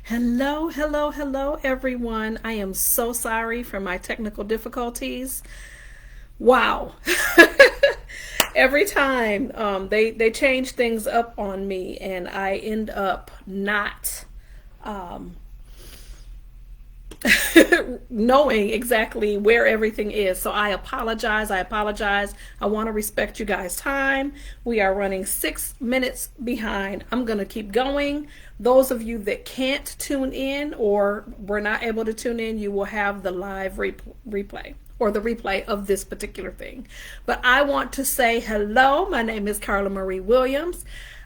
Hello, hello, hello, everyone. I am so sorry for my technical difficulties. Wow. Every time they change things up on me, and I end up not um, knowing exactly where everything is. So I apologize. I apologize. I want to respect you guys' time. We are running 6 minutes behind. I'm going to keep going. Those of you that can't tune in or were not able to tune in, you will have the live replay or the replay of this particular thing. But I want to say hello. My name is Karla Marie Williams.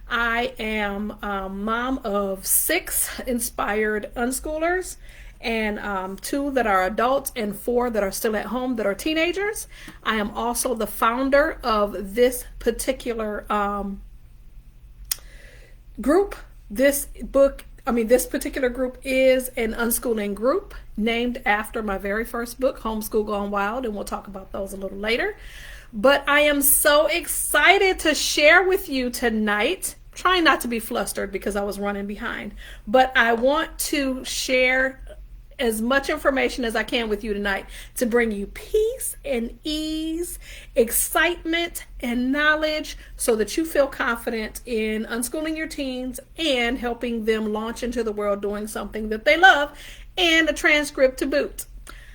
I am a mom of 6 inspired unschoolers and 2 that are adults and 4 that are still at home that are teenagers. I am also the founder of this particular group. This particular group is an unschooling group named after my very first book, Homeschool Gone Wild, and we'll talk about those a little later. But I am so excited to share with you tonight. Trying not to be flustered because I was running behind, but I want to share as much information as I can with you tonight to bring you peace and ease, excitement and knowledge so that you feel confident in unschooling your teens and helping them launch into the world doing something that they love and a transcript to boot.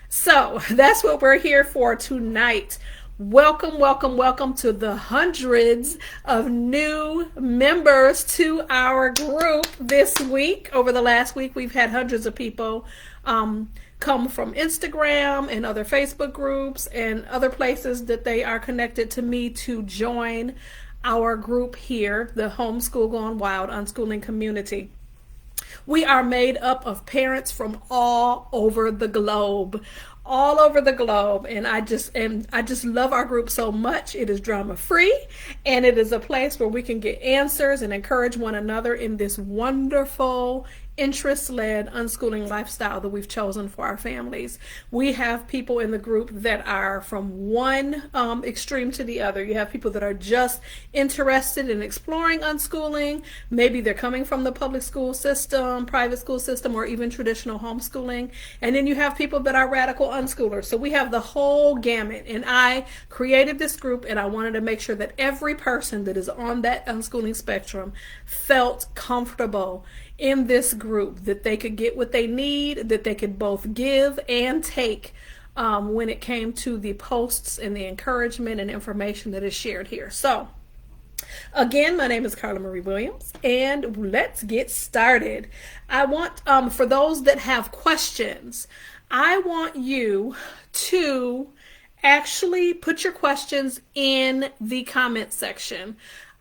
So that's what we're here for tonight. Welcome, welcome, welcome to the hundreds of new members to our group this week. Over the last week, we've had hundreds of people come from Instagram and other Facebook groups and other places that they are connected to me to join our group here, the Homeschool Gone Wild Unschooling Community. We are made up of parents from all over the globe. All over the globe, and I just love our group so much. It is drama free, and it is a place where we can get answers and encourage one another in this wonderful interest-led unschooling lifestyle that we've chosen for our families. We have people in the group that are from one extreme to the other. You have people that are just interested in exploring unschooling. Maybe they're coming from the public school system, private school system, or even traditional homeschooling. And then you have people that are radical unschoolers. So we have the whole gamut. And I created this group, and I wanted to make sure that every person that is on that unschooling spectrum felt comfortable in this group, that they could get what they need, that they could both give and take when it came to the posts and the encouragement and information that is shared here. So again, my name is Karla Marie Williams, and let's get started. I want, for those that have questions, I want you to actually put your questions in the comment section.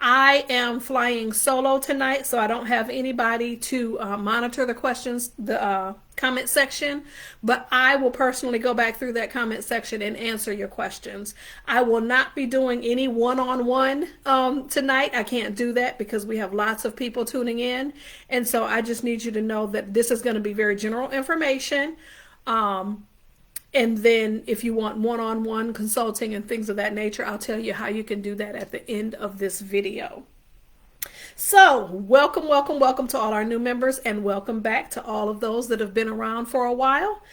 I am flying solo tonight, so I don't have anybody to monitor the questions, the comment section, but I will personally go back through that comment section and answer your questions. I will not be doing any one-on-one tonight. I can't do that because we have lots of people tuning in, and so I just need you to know that this is going to be very general information. And then if you want one-on-one consulting and things of that nature, I'll tell you how you can do that at the end of this video. So welcome, welcome, welcome to all our new members, and welcome back to all of those that have been around for a while.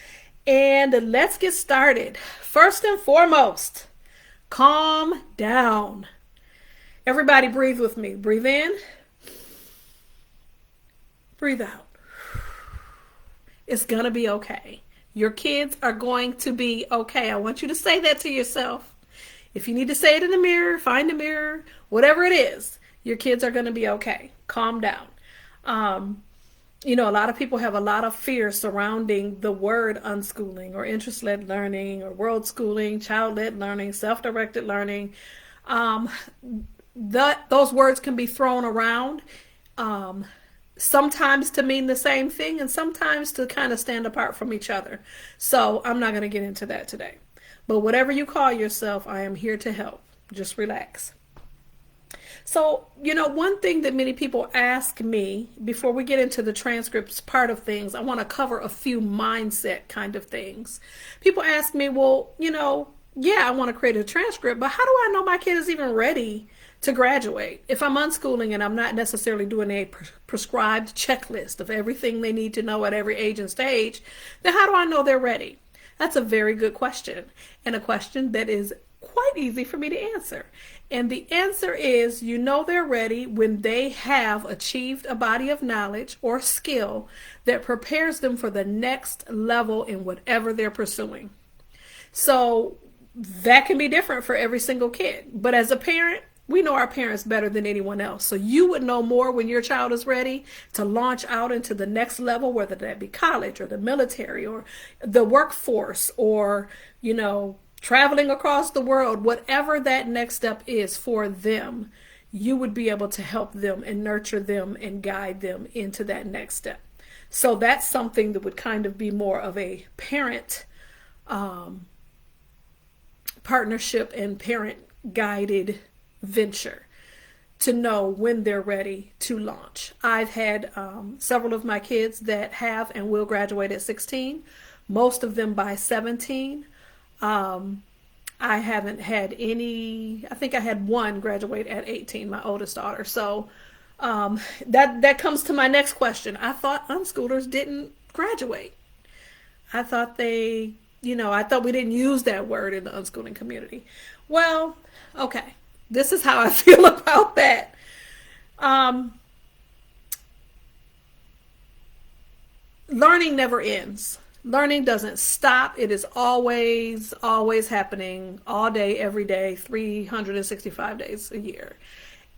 And let's get started. First and foremost, calm down. Everybody breathe with me. Breathe in. Breathe out. It's going to be okay. Your kids are going to be okay. I want you to say that to yourself. If you need to say it in the mirror, find a mirror, whatever it is, your kids are going to be okay. Calm down. A lot of people have a lot of fear surrounding the word unschooling or interest-led learning or world schooling, child-led learning, self-directed learning. Those words can be thrown around. Sometimes to mean the same thing and sometimes to kind of stand apart from each other. So I'm not going to get into that today. But whatever you call yourself, I am here to help. Just relax. So, one thing that many people ask me before we get into the transcripts part of things, I want to cover a few mindset kind of things. People ask me, well, I want to create a transcript, but how do I know my kid is even ready to graduate. If I'm unschooling and I'm not necessarily doing a prescribed checklist of everything they need to know at every age and stage, then how do I know they're ready? That's a very good question, and a question that is quite easy for me to answer. And the answer is, you know they're ready when they have achieved a body of knowledge or skill that prepares them for the next level in whatever they're pursuing. So that can be different for every single kid. But as a parent, we know our parents better than anyone else. So you would know more when your child is ready to launch out into the next level, whether that be college or the military or the workforce or, traveling across the world, whatever that next step is for them, you would be able to help them and nurture them and guide them into that next step. So that's something that would kind of be more of a parent partnership and parent guided venture to know when they're ready to launch. I've had several of my kids that have and will graduate at 16, most of them by 17. I haven't had any, I think I had one graduate at 18, my oldest daughter. So that comes to my next question. I thought unschoolers didn't graduate. I thought I thought we didn't use that word in the unschooling community. Well, okay. This is how I feel about that. Learning never ends. Learning doesn't stop. It is always, always happening all day, every day, 365 days a year.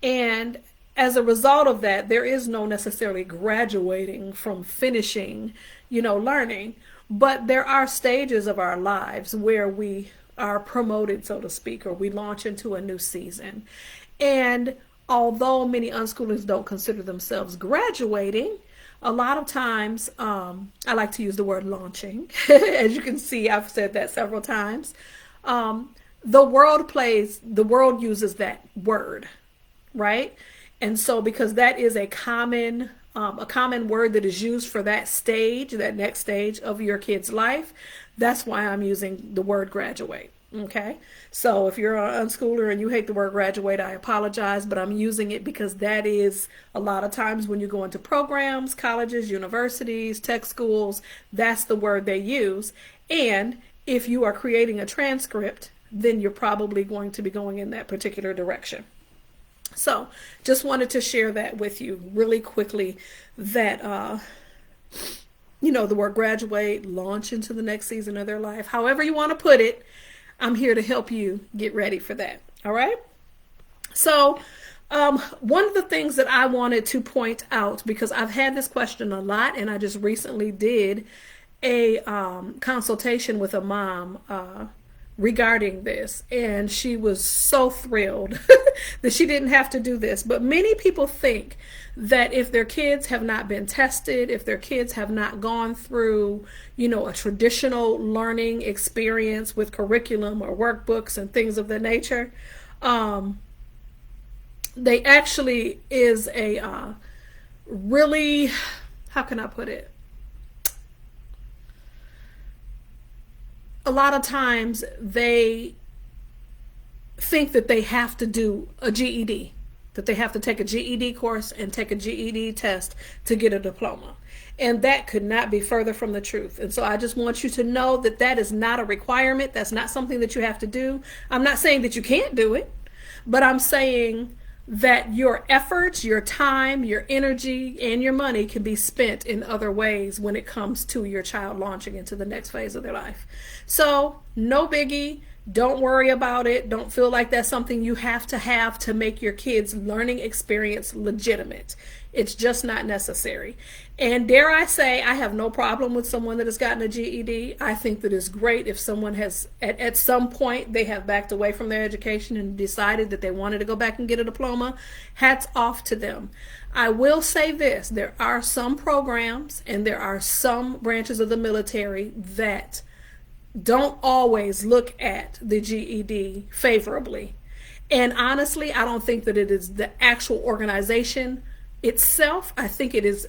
And as a result of that, there is no necessarily graduating from finishing, learning. But there are stages of our lives where we are promoted, so to speak, or we launch into a new season. And although many unschoolers don't consider themselves graduating, a lot of times, I like to use the word launching. As you can see, I've said that several times. The world uses that word, right? And so because that is a common word that is used for that stage, that next stage of your kid's life, that's why I'm using the word graduate. Okay. So if you're an unschooler and you hate the word graduate, I apologize, but I'm using it because that is a lot of times when you go into programs, colleges, universities, tech schools, that's the word they use. And if you are creating a transcript, then you're probably going to be going in that particular direction. So just wanted to share that with you really quickly, that, the word graduate, launch into the next season of their life, however you want to put it, I'm here to help you get ready for that. All right. So one of the things that I wanted to point out, because I've had this question a lot, and I just recently did a consultation with a mom regarding this, and she was so thrilled that she didn't have to do this. But many people think that if their kids have not been tested, if their kids have not gone through, a traditional learning experience with curriculum or workbooks and things of that nature, they actually is a really, how can I put it? A lot of times they think that they have to do a GED, that they have to take a GED course and take a GED test to get a diploma. And that could not be further from the truth. And so I just want you to know that that is not a requirement. That's not something that you have to do. I'm not saying that you can't do it, but I'm saying that your efforts, your time, your energy, and your money can be spent in other ways when it comes to your child launching into the next phase of their life. So no biggie. Don't worry about it. Don't feel like that's something you have to make your kids' learning experience legitimate. It's just not necessary. And dare I say, I have no problem with someone that has gotten a GED. I think that it's great if someone has, at some point, they have backed away from their education and decided that they wanted to go back and get a diploma. Hats off to them. I will say this, there are some programs and there are some branches of the military that don't always look at the GED favorably. And honestly, I don't think that it is the actual organization itself. I think it is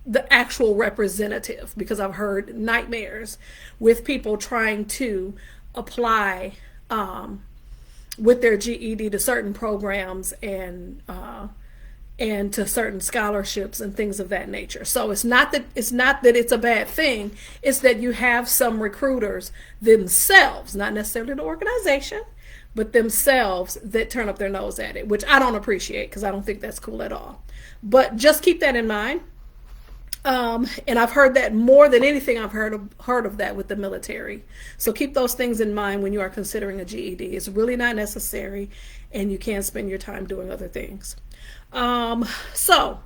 the actual representative, because I've heard nightmares with people trying to apply with their GED to certain programs and to certain scholarships and things of that nature. So it's not that it's a bad thing. It's that you have some recruiters themselves, not necessarily the organization, but themselves, that turn up their nose at it, which I don't appreciate, because I don't think that's cool at all. But just keep that in mind. And I've heard that more than anything. I've heard of that with the military. So keep those things in mind when you are considering a GED. It's really not necessary, and you can spend your time doing other things. So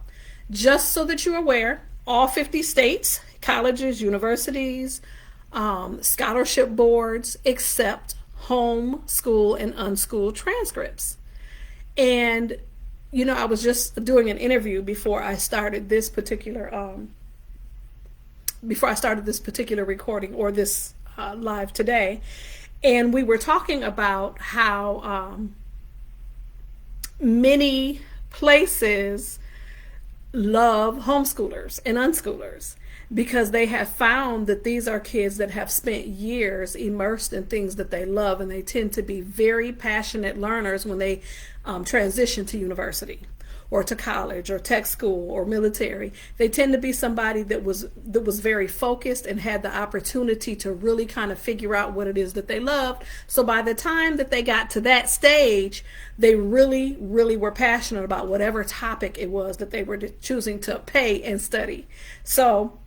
just so that you're aware, all 50 states, colleges, universities, scholarship boards accept home, school, and unschooled transcripts. And I was just doing an interview before I started this particular recording, or this live today, and we were talking about how many places love homeschoolers and unschoolers, because they have found that these are kids that have spent years immersed in things that they love, and they tend to be very passionate learners when they transition to university or to college or tech school or military. They tend to be somebody that was very focused and had the opportunity to really kind of figure out what it is that they loved. So by the time that they got to that stage, they really, really were passionate about whatever topic it was that they were choosing to pay and study. So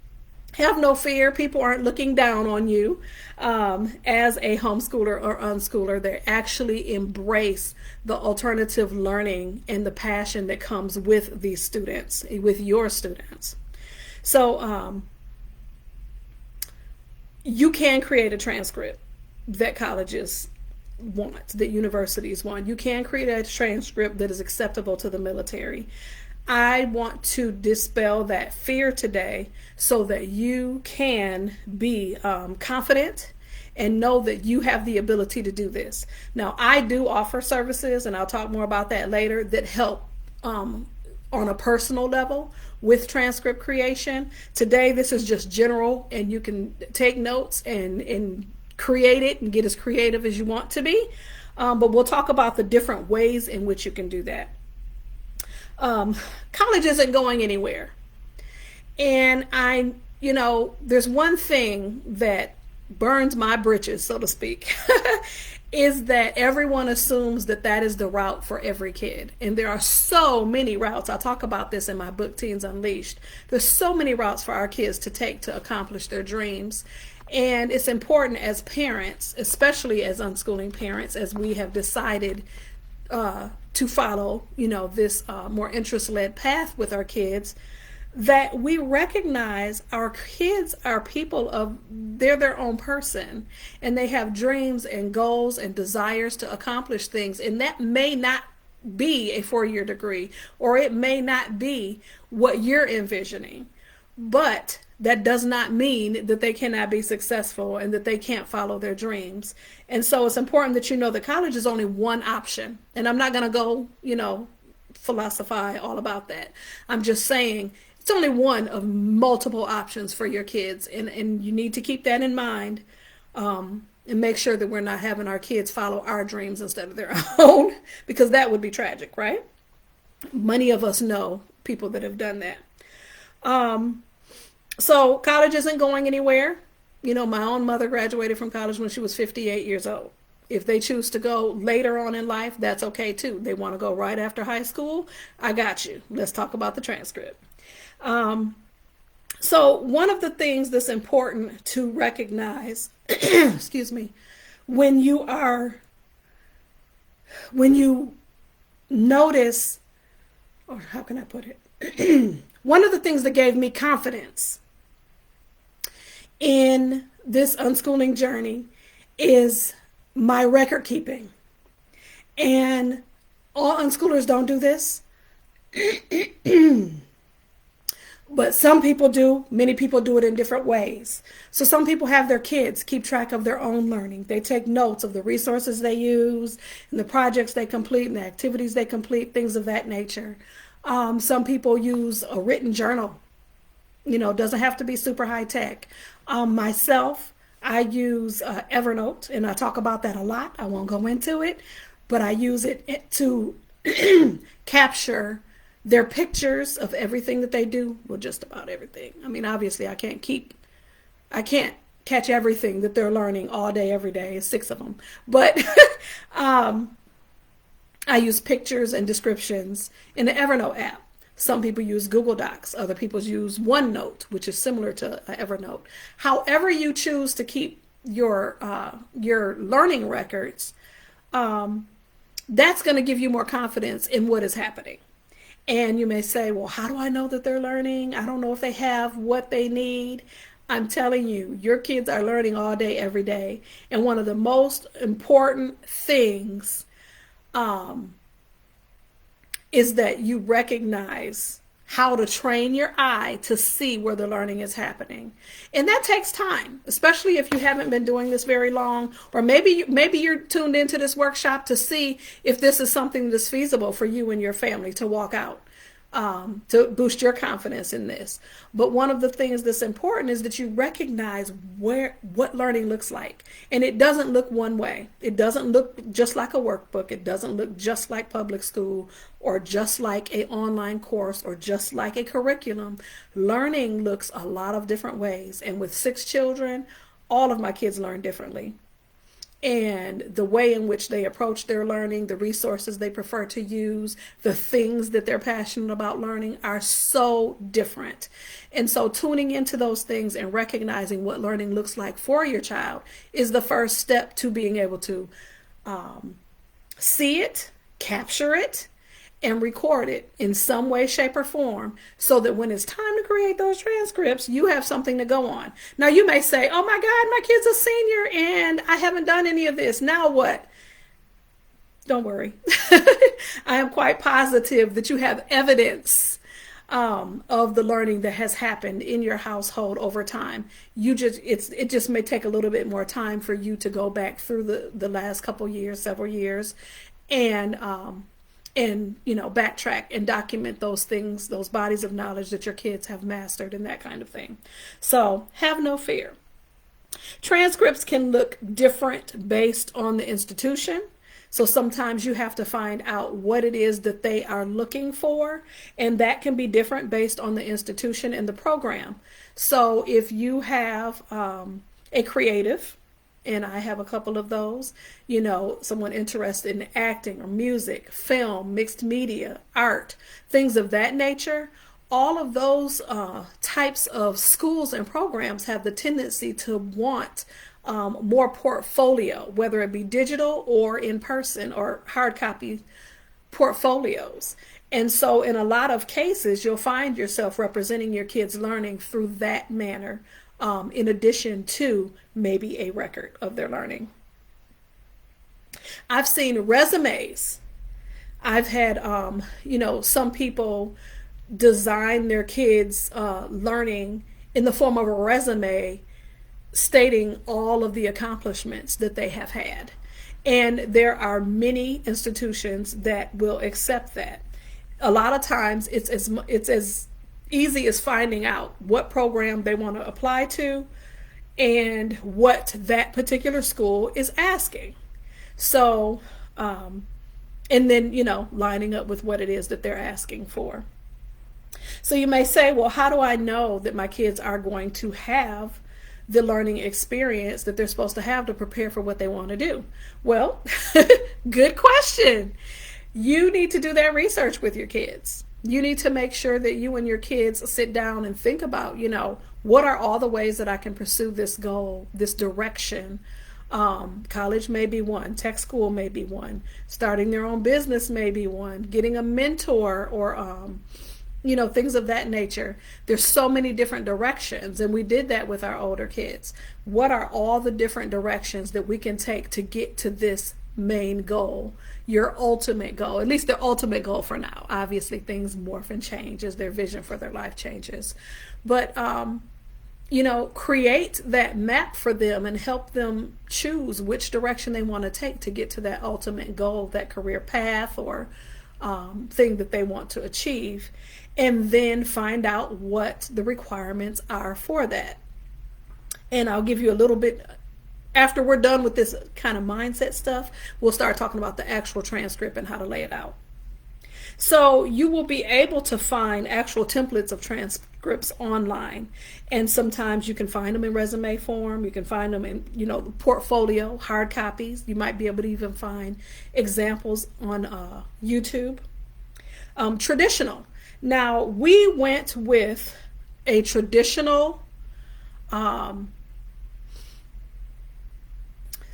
have no fear. People aren't looking down on you as a homeschooler or unschooler. They actually embrace the alternative learning and the passion that comes with these students, with your students. So you can create a transcript that colleges want, that universities want. You can create a transcript that is acceptable to the military. I want to dispel that fear today so that you can be confident and know that you have the ability to do this. Now, I do offer services, and I'll talk more about that later, that help on a personal level with transcript creation. Today, this is just general, and you can take notes and create it and get as creative as you want to be. But we'll talk about the different ways in which you can do that. College isn't going anywhere. And there's one thing that burns my britches, so to speak, is that everyone assumes that that is the route for every kid. And there are so many routes. I talk about this in my book, Teens Unleashed. There's so many routes for our kids to take to accomplish their dreams. And it's important as parents, especially as unschooling parents, as we have decided to follow, this more interest-led path with our kids, that we recognize our kids are people they're their own person, and they have dreams and goals and desires to accomplish things. And that may not be a 4-year degree, or it may not be what you're envisioning, but that does not mean that they cannot be successful and that they can't follow their dreams. And so it's important that you know that college is only one option. And I'm not going to go, philosophize all about that. I'm just saying it's only one of multiple options for your kids. And you need to keep that in mind and make sure that we're not having our kids follow our dreams instead of their own, because that would be tragic, right? Many of us know people that have done that. So college isn't going anywhere. My own mother graduated from college when she was 58 years old. If they choose to go later on in life, that's okay too. They want to go right after high school, I got you. Let's talk about the transcript. So one of the things that's important to recognize, excuse me, when you notice, or how can I put it? One of the things that gave me confidence in this unschooling journey is my record keeping. And all unschoolers don't do this. But some people do. Many people do it in different ways. So some people have their kids keep track of their own learning. They take notes of the resources they use and the projects they complete and the activities they complete, things of that nature. Some people use a written journal. Doesn't have to be super high tech. Myself, I use Evernote, and I talk about that a lot. I won't go into it. but I use it to capture their pictures of everything that they do. Well, just about everything. I mean, obviously, I can't catch everything that they're learning all day, every day. It's 6 of them. But I use pictures and descriptions in the Evernote app. Some people use Google Docs. Other people use OneNote, which is similar to Evernote. However you choose to keep your learning records, that's going to give you more confidence in what is happening. And you may say, well, how do I know that they're learning? I don't know if they have what they need. I'm telling you, your kids are learning all day, every day. And one of the most important things is that you recognize how to train your eye to see where the learning is happening. And that takes time, especially if you haven't been doing this very long, or maybe you're tuned into this workshop to see if this is something that's feasible for you and your family to walk out. To boost your confidence in this. But one of the things that's important is that you recognize what learning looks like. And it doesn't look one way. It doesn't look just like a workbook. It doesn't look just like public school or just like an online course or just like a curriculum. Learning looks a lot of different ways. And with 6 children, all of my kids learn differently. And the way in which they approach their learning, the resources they prefer to use, the things that they're passionate about learning are so different. And so tuning into those things and recognizing what learning looks like for your child is the first step to being able to see it, capture it, and record it in some way, shape, or form so that when it's time to create those transcripts, you have something to go on. Now, you may say, oh my God, my kid's a senior and I haven't done any of this. Now what? Don't worry. I am quite positive that you have evidence of the learning that has happened in your household over time. It just may take a little bit more time for you to go back through the last couple years, several years, and backtrack and document those things, those bodies of knowledge that your kids have mastered and that kind of thing. So have no fear. Transcripts can look different based on the institution. So sometimes you have to find out what it is that they are looking for, and that can be different based on the institution and the program. So if you have a creative, and I have a couple of those, someone interested in acting or music, film, mixed media, art, things of that nature, all of those types of schools and programs have the tendency to want more portfolio, whether it be digital or in person or hard copy portfolios. And so in a lot of cases, you'll find yourself representing your kids' learning through that manner, in addition to maybe a record of their learning. I've seen resumes. I've had, some people design their kids' learning in the form of a resume stating all of the accomplishments that they have had. And there are many institutions that will accept that. A lot of times it's as easy as finding out what program they want to apply to and what that particular school is asking. So, and then, lining up with what it is that they're asking for. So you may say, well, how do I know that my kids are going to have the learning experience that they're supposed to have to prepare for what they want to do? Well, good question. You need to do that research with your kids. You need to make sure that you and your kids sit down and think about, what are all the ways that I can pursue this goal, this direction. College may be one, tech school may be one, starting their own business may be one, getting a mentor or, things of that nature. There's so many different directions, and we did that with our older kids. What are all the different directions that we can take to get to this main goal, your ultimate goal, at least their ultimate goal for now? Obviously things morph and change as their vision for their life changes, but create that map for them and help them choose which direction they want to take to get to that ultimate goal, that career path or thing that they want to achieve, and then find out what the requirements are for that. And I'll give you a little bit after we're done with this kind of mindset stuff, we'll start talking about the actual transcript and how to lay it out. So you will be able to find actual templates of transcripts online, and sometimes you can find them in resume form. You can find them in, portfolio hard copies. You might be able to even find examples on YouTube. Traditional. Now, we went with a traditional.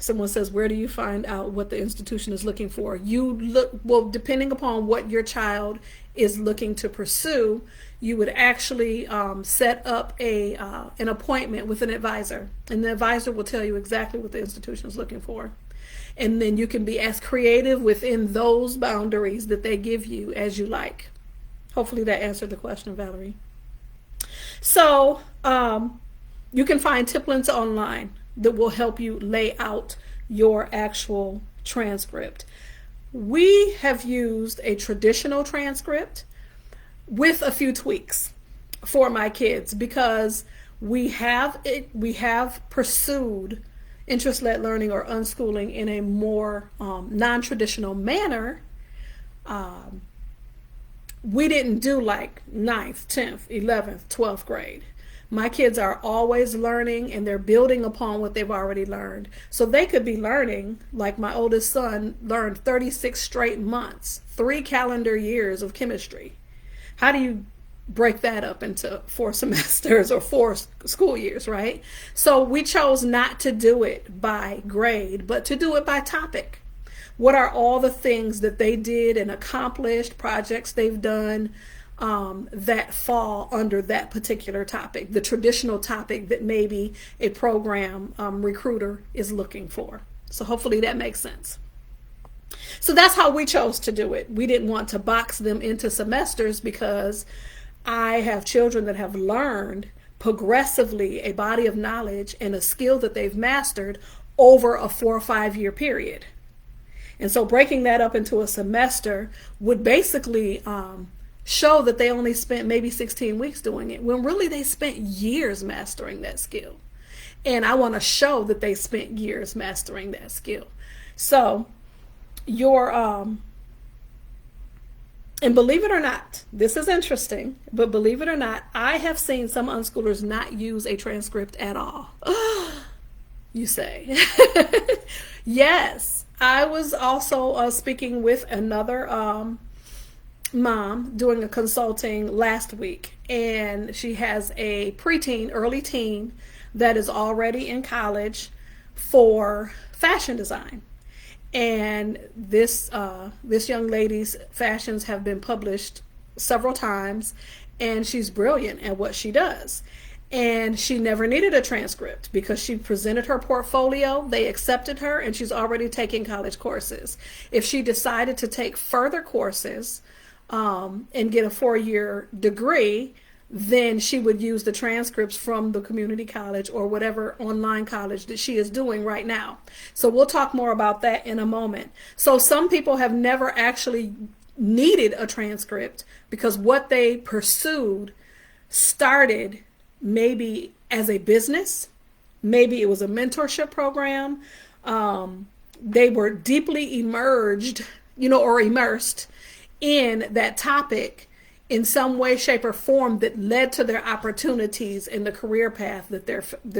Someone says, where do you find out what the institution is looking for? You look, well, depending upon what your child is looking to pursue, you would actually set up an appointment with an advisor, and the advisor will tell you exactly what the institution is looking for. And then you can be as creative within those boundaries that they give you as you like. Hopefully that answered the question, Valerie. So you can find templates online that will help you lay out your actual transcript. We have used a traditional transcript with a few tweaks for my kids because we have pursued interest-led learning or unschooling in a more non-traditional manner. We didn't do like 9th, 10th, 11th, 12th grade. My kids are always learning, and they're building upon what they've already learned. So they could be learning, like my oldest son learned 36 straight months, 3 calendar years of chemistry. How do you break that up into 4 semesters or 4 school years, right? So we chose not to do it by grade, but to do it by topic. What are all the things that they did and accomplished, projects they've done, that fall under that particular topic, the traditional topic that maybe a program recruiter is looking for. So hopefully that makes sense. So that's how we chose to do it. We didn't want to box them into semesters because I have children that have learned progressively a body of knowledge and a skill that they've mastered over a 4 or 5 year period. And so breaking that up into a semester would basically show that they only spent maybe 16 weeks doing it, when really they spent years mastering that skill. And I want to show that they spent years mastering that skill. So and believe it or not, this is interesting, but believe it or not, I have seen some unschoolers not use a transcript at all. You say. Yes, I was also speaking with another mom doing a consulting last week, and she has a preteen, early teen that is already in college for fashion design. And this young lady's fashions have been published several times, and she's brilliant at what she does. And she never needed a transcript because she presented her portfolio, they accepted her, and she's already taking college courses. If she decided to take further courses and get a 4-year degree, then she would use the transcripts from the community college or whatever online college that she is doing right now. So we'll talk more about that in a moment. So some people have never actually needed a transcript because what they pursued started maybe as a business, maybe it was a mentorship program. They were deeply immersed in that topic in some way, shape, or form that led to their opportunities in the career path that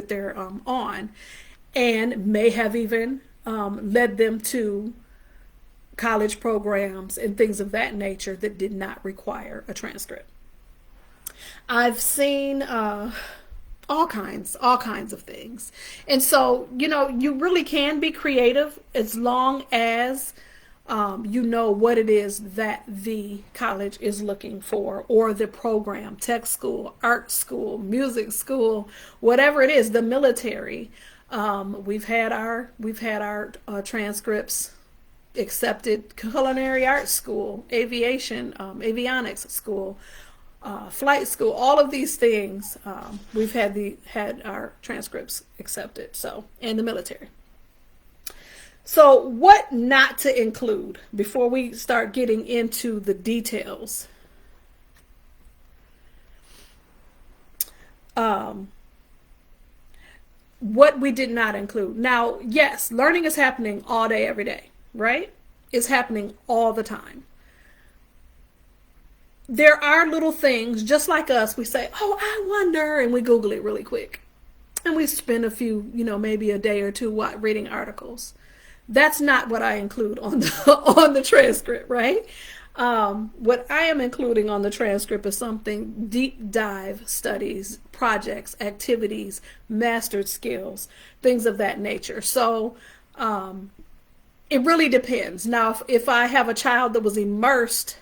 they're on, and may have even led them to college programs and things of that nature that did not require a transcript. I've seen all kinds of things. And so, you really can be creative as long as you know what it is that the college is looking for, or the program, tech school, art school, music school, whatever it is, the military. We've had our transcripts accepted, culinary art school, aviation, avionics school, flight school, all of these things. We've had our transcripts accepted. So, and the military. So what not to include before we start getting into the details? what we did not include. Now, yes, learning is happening all day, every day, right? It's happening all the time. There are little things, just like us, we say, oh, I wonder, and we Google it really quick. And we spend a few, maybe a day or two reading articles. That's not what I include on the transcript, right? What I am including on the transcript is something deep dive studies, projects, activities, mastered skills, things of that nature. So it really depends. Now, if I have a child that was immersed,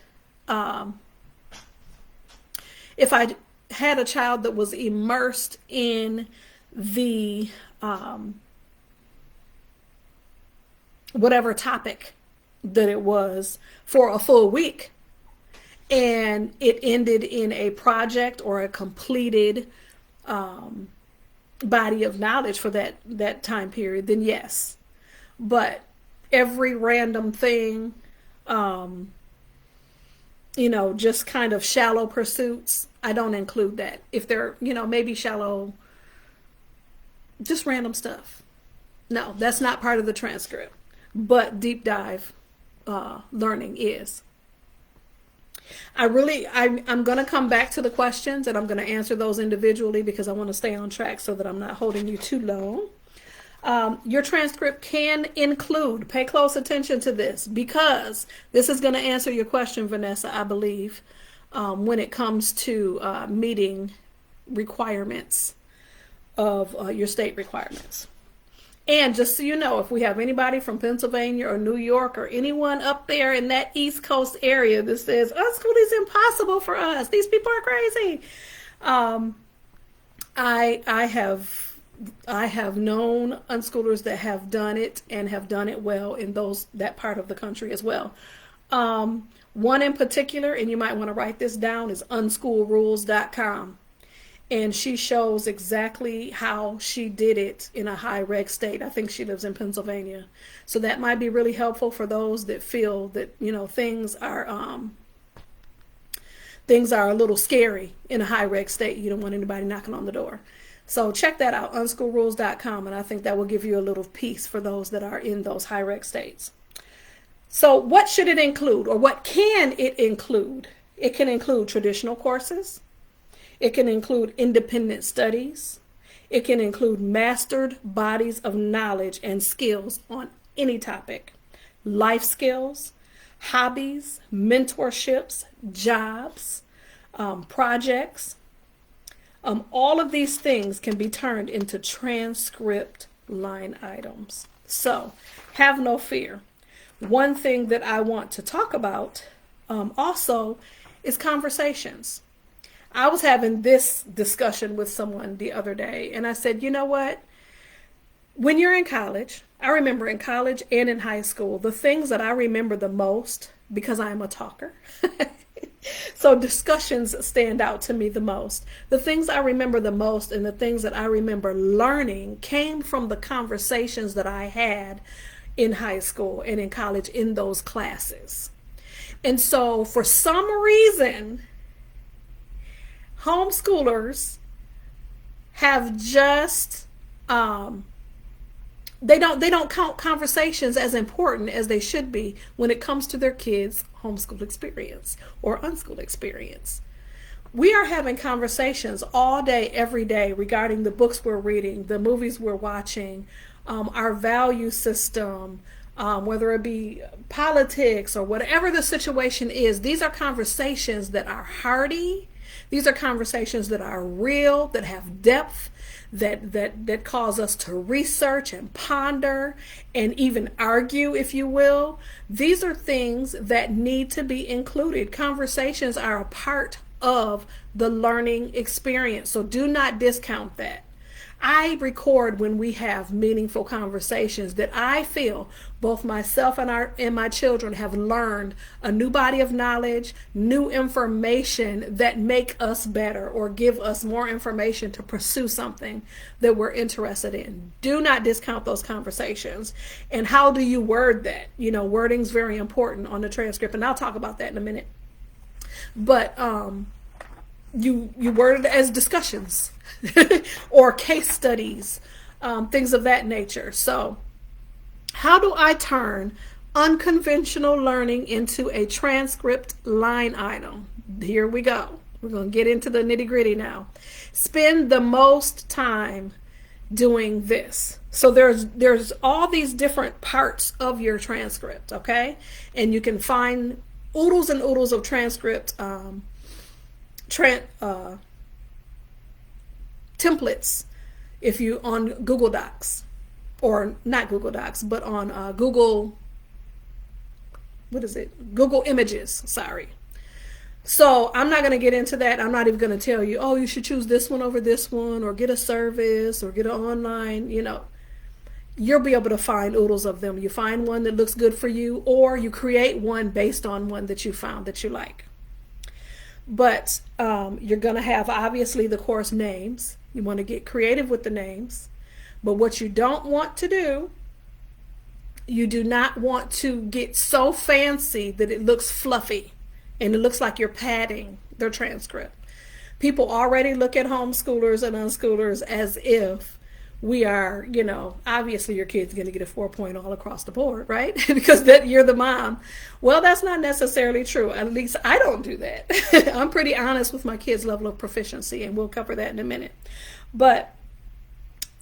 if I had a child that was immersed in the whatever topic that it was for a full week, and it ended in a project or a completed body of knowledge for that time period, then yes. But every random thing, just kind of shallow pursuits, I don't include that. If they're, maybe shallow, just random stuff. No, that's not part of the transcript. But deep dive learning is. I'm going to come back to the questions, and I'm going to answer those individually because I want to stay on track so that I'm not holding you too long. Your transcript can include, pay close attention to this, because this is going to answer your question, Vanessa, I believe, when it comes to meeting requirements of your state requirements. And just so you know, if we have anybody from Pennsylvania or New York or anyone up there in that East Coast area that says, unschooling is impossible for us, these people are crazy. I have known unschoolers that have done it and have done it well in that part of the country as well. One in particular, and you might want to write this down, is unschoolrules.com. And she shows exactly how she did it in a high reg state. I think she lives in Pennsylvania. So that might be really helpful for those that feel that, things are a little scary in a high reg state. You don't want anybody knocking on the door. So check that out, unschoolrules.com, and I think that will give you a little piece for those that are in those high reg states. So what should it include, or what can it include? It can include traditional courses. It can include independent studies. It can include mastered bodies of knowledge and skills on any topic, life skills, hobbies, mentorships, jobs, projects. All of these things can be turned into transcript line items. So have no fear. One thing that I want to talk about also is conversations. I was having this discussion with someone the other day, and I said, you know what? When you're in college, I remember in college and in high school, the things that I remember the most, because I am a talker, so discussions stand out to me the most. The things I remember the most and the things that I remember learning came from the conversations that I had in high school and in college in those classes. And so for some reason, homeschoolers have just they don't count conversations as important as they should be when it comes to their kids' homeschool experience or unschool experience. We are having conversations all day, every day regarding the books we're reading, the movies we're watching, our value system, whether it be politics or whatever the situation is. These are conversations that are hearty. These are conversations that are real, that have depth, that cause us to research and ponder and even argue, if you will. These are things that need to be included. Conversations are a part of the learning experience, so do not discount that. I record when we have meaningful conversations that I feel both myself and my children have learned a new body of knowledge, new information that make us better or give us more information to pursue something that we're interested in. Do not discount those conversations. And how do you word that? Wording's very important on the transcript, and I'll talk about that in a minute. But you word it as discussions or case studies, things of that nature. So how do I turn unconventional learning into a transcript line item? Here we go. We're going to get into the nitty gritty now. Spend the most time doing this. So there's all these different parts of your transcript, okay? And you can find oodles and oodles of transcript templates if you on Google Docs, or not Google Docs, but on Google Images, sorry. So I'm not going to get into that. I'm not even going to tell you, oh, you should choose this one over this one, or get a service, or get an online, you'll be able to find oodles of them. You find one that looks good for you, or you create one based on one that you found that you like. But you're going to have, obviously, the course names. You want to get creative with the names. But what you don't want to do, you do not want to get so fancy that it looks fluffy and it looks like you're padding their transcript. People already look at homeschoolers and unschoolers as if we are, obviously your kid's going to get a 4.0 all across the board, right? Because you're the mom. Well, that's not necessarily true. At least I don't do that. I'm pretty honest with my kids' level of proficiency, and we'll cover that in a minute. But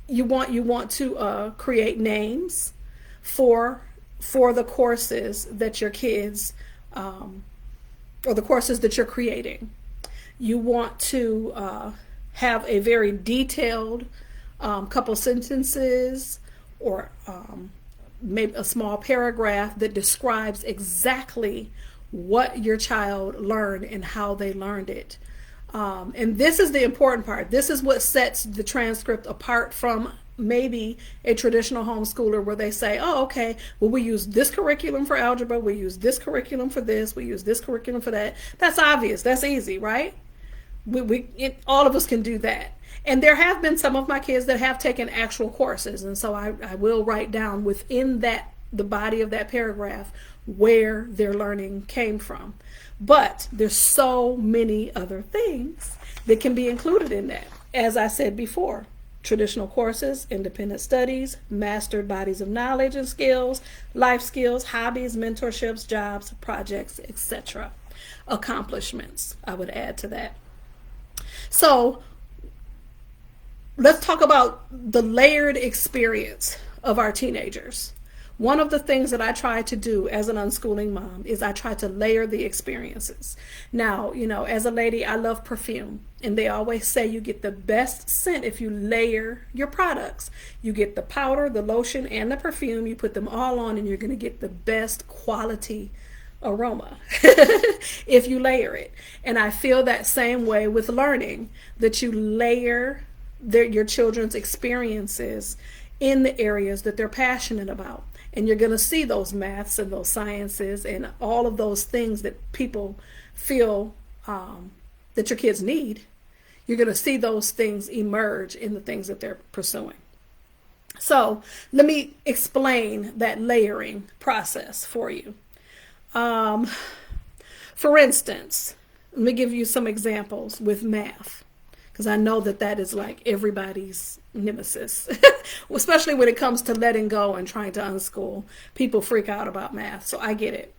you want to create names for the courses that your kids or the courses that you're creating. You want to have a very detailed couple sentences, or maybe a small paragraph that describes exactly what your child learned and how they learned it. And this is the important part. This is what sets the transcript apart from maybe a traditional homeschooler, where they say, oh, okay, well, we use this curriculum for algebra, we use this curriculum for this, we use this curriculum for that. That's obvious. That's easy, right? All of us can do that. And there have been some of my kids that have taken actual courses, and so I will write down within the body of that paragraph where their learning came from. But there's so many other things that can be included in that. As I said before, traditional courses, independent studies, mastered bodies of knowledge and skills, life skills, hobbies, mentorships, jobs, projects, etc. Accomplishments, I would add to that. So let's talk about the layered experience of our teenagers. One of the things that I try to do as an unschooling mom is I try to layer the experiences. Now, as a lady, I love perfume, and they always say you get the best scent if you layer your products. You get the powder, the lotion, and the perfume, you put them all on, and you're going to get the best quality aroma if you layer it. And I feel that same way with learning, that you layer your children's experiences in the areas that they're passionate about. And you're going to see those maths and those sciences and all of those things that people feel that your kids need. You're going to see those things emerge in the things that they're pursuing. So let me explain that layering process for you. For instance, let me give you some examples with math, because I know that is like everybody's nemesis, especially when it comes to letting go and trying to unschool. People freak out about math, so I get it.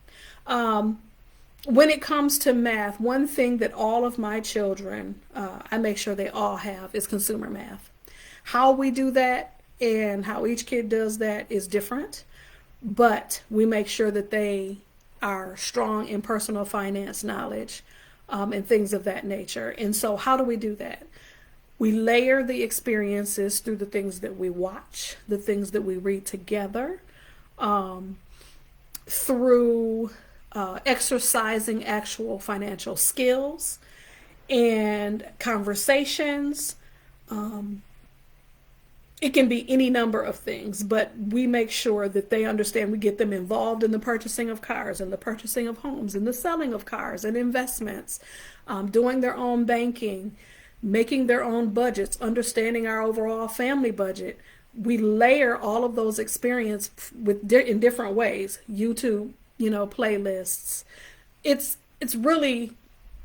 When it comes to math, one thing that all of my children, I make sure they all have, is consumer math. How we do that and how each kid does that is different, but we make sure that they are strong in personal finance knowledge and things of that nature. And so how do we do that? We layer the experiences through the things that we watch, the things that we read together, through exercising actual financial skills and conversations. It can be any number of things, but we make sure that they understand. We get them involved in the purchasing of cars and the purchasing of homes and the selling of cars and investments, doing their own banking, making their own budgets, understanding our overall family budget. We layer all of those experiences in different ways. YouTube, playlists. It's really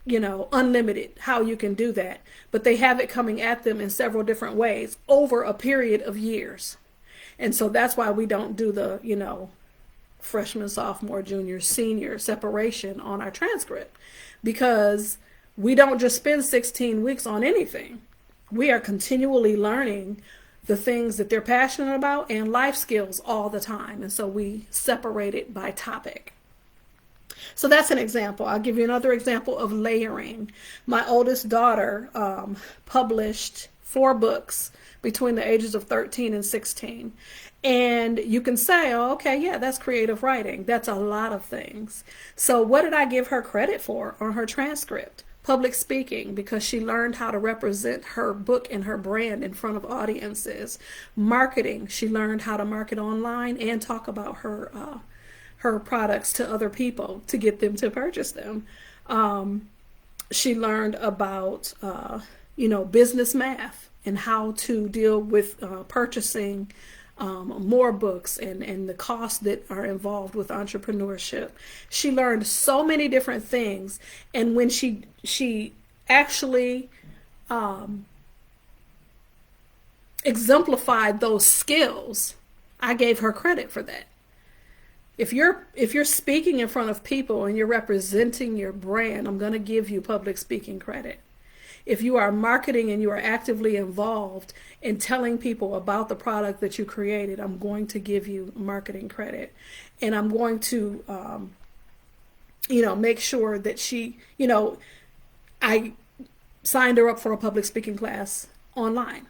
unlimited how you can do that, but they have it coming at them in several different ways over a period of years. And so that's why we don't do the, freshman, sophomore, junior, senior separation on our transcript, because we don't just spend 16 weeks on anything. We are continually learning the things that they're passionate about and life skills all the time. And so we separate it by topic. So that's an example. I'll give you another example of layering. My oldest daughter published 4 books between the ages of 13 and 16. And you can say, oh, okay, yeah, that's creative writing. That's a lot of things. So what did I give her credit for on her transcript? Public speaking, because she learned how to represent her book and her brand in front of audiences. Marketing, she learned how to market online and talk about her products to other people to get them to purchase them. She learned about, business math and how to deal with purchasing more books and the costs that are involved with entrepreneurship. She learned so many different things. And when she actually exemplified those skills, I gave her credit for that. If you're speaking in front of people and you're representing your brand, I'm going to give you public speaking credit. If you are marketing and you are actively involved in telling people about the product that you created, I'm going to give you marketing credit. And I'm going to, make sure that she, I signed her up for a public speaking class online.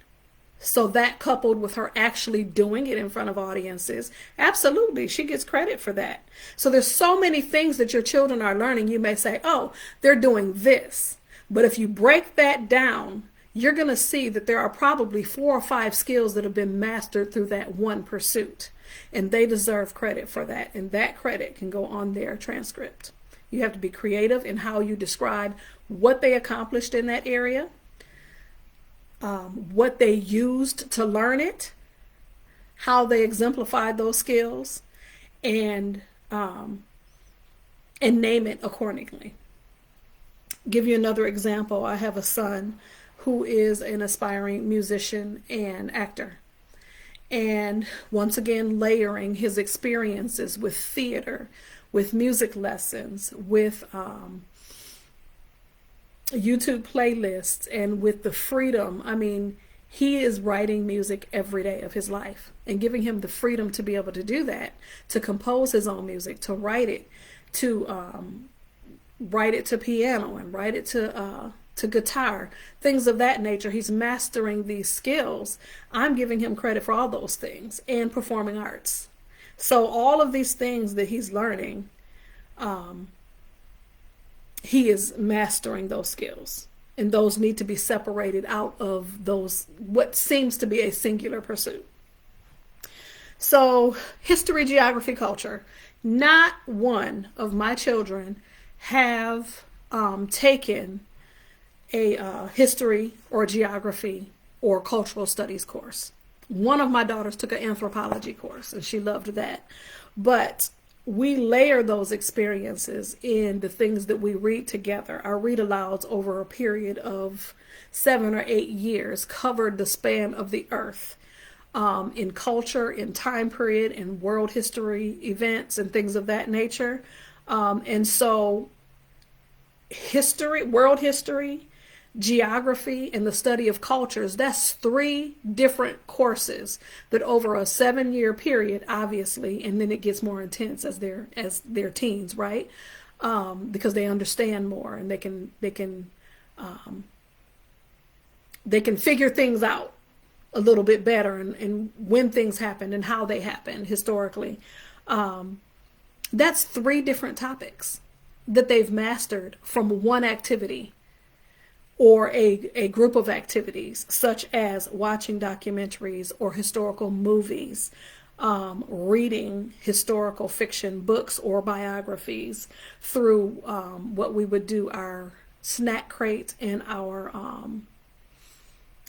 So that, coupled with her actually doing it in front of audiences, absolutely, she gets credit for that. So there's so many things that your children are learning. You may say, oh, they're doing this. But if you break that down, you're going to see that there are probably 4 or 5 skills that have been mastered through that one pursuit. And they deserve credit for that. And that credit can go on their transcript. You have to be creative in how you describe what they accomplished in that area, what they used to learn it, how they exemplified those skills, and name it accordingly. Give you another example. I have a son who is an aspiring musician and actor. And once again, layering his experiences with theater, with music lessons, with YouTube playlists, and with the freedom. I mean, he is writing music every day of his life, and giving him the freedom to be able to do that, to compose his own music, to write it to piano and write it to guitar, things of that nature. He's mastering these skills. I'm giving him credit for all those things, and performing arts. So all of these things that he's learning, he is mastering those skills, and those need to be separated out of those, what seems to be a singular pursuit. So history, geography, culture. Not one of my children have taken a history or geography or cultural studies course. One of my daughters took an anthropology course, and she loved that. But we layer those experiences in the things that we read together. Our read-alouds over a period of 7 or 8 years covered the span of the earth, in culture, in time period, in world history events, and things of that nature. And so history, world history, geography, and the study of cultures, that's 3 different courses that over a 7-year period, obviously, and then it gets more intense as they're teens, right? Because they understand more, and they can figure things out a little bit better, and when things happen and how they happen historically. That's 3 different topics that they've mastered from one activity or a group of activities, such as watching documentaries or historical movies, reading historical fiction books or biographies through what we would do our snack crate and our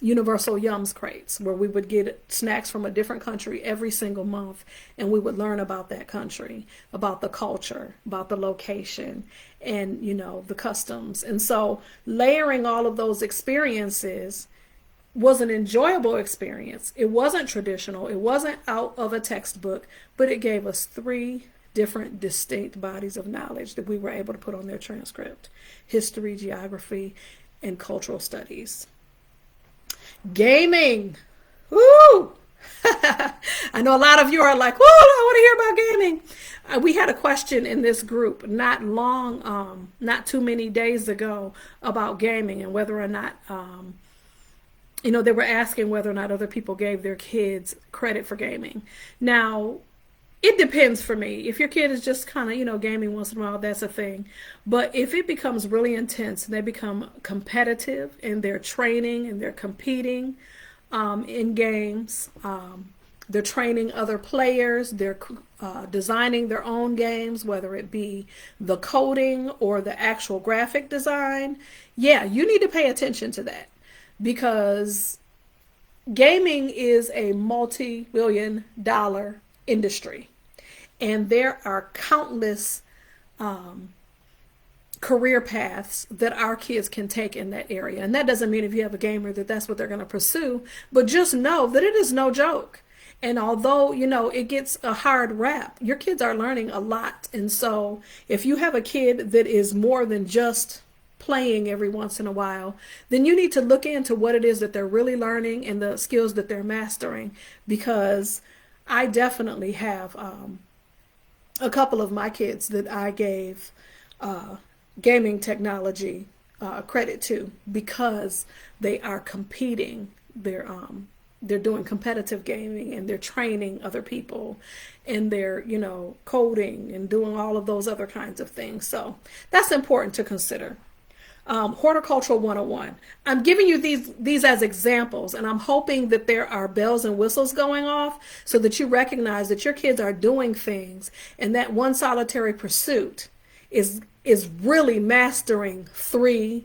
Universal Yums crates, where we would get snacks from a different country every single month, and we would learn about that country, about the culture, about the location, and the customs. And so layering all of those experiences was an enjoyable experience. It wasn't traditional, it wasn't out of a textbook, but it gave us three different distinct bodies of knowledge that we were able to put on their transcript: history, geography, and cultural studies. Gaming. Woo! I know a lot of you are like, woo, I want to hear about gaming. We had a question in this group not too many days ago about gaming and whether or not, they were asking whether or not other people gave their kids credit for gaming. Now, it depends for me. If your kid is just kind of, gaming once in a while, that's a thing. But if it becomes really intense and they become competitive in their training and they're competing in games, they're training other players, they're designing their own games, whether it be the coding or the actual graphic design, yeah, you need to pay attention to that, because gaming is a multi-billion-dollar industry. And there are countless career paths that our kids can take in that area. And that doesn't mean if you have a gamer that that's what they're going to pursue, but just know that it is no joke. And although, it gets a hard rap, your kids are learning a lot. And so if you have a kid that is more than just playing every once in a while, then you need to look into what it is that they're really learning and the skills that they're mastering. Because I definitely have a couple of my kids that I gave gaming technology credit to, because they are competing. They're doing competitive gaming, and they're training other people, and they're coding and doing all of those other kinds of things. So that's important to consider. Horticultural 101. I'm giving you these as examples, and I'm hoping that there are bells and whistles going off so that you recognize that your kids are doing things, and that one solitary pursuit is really mastering 3,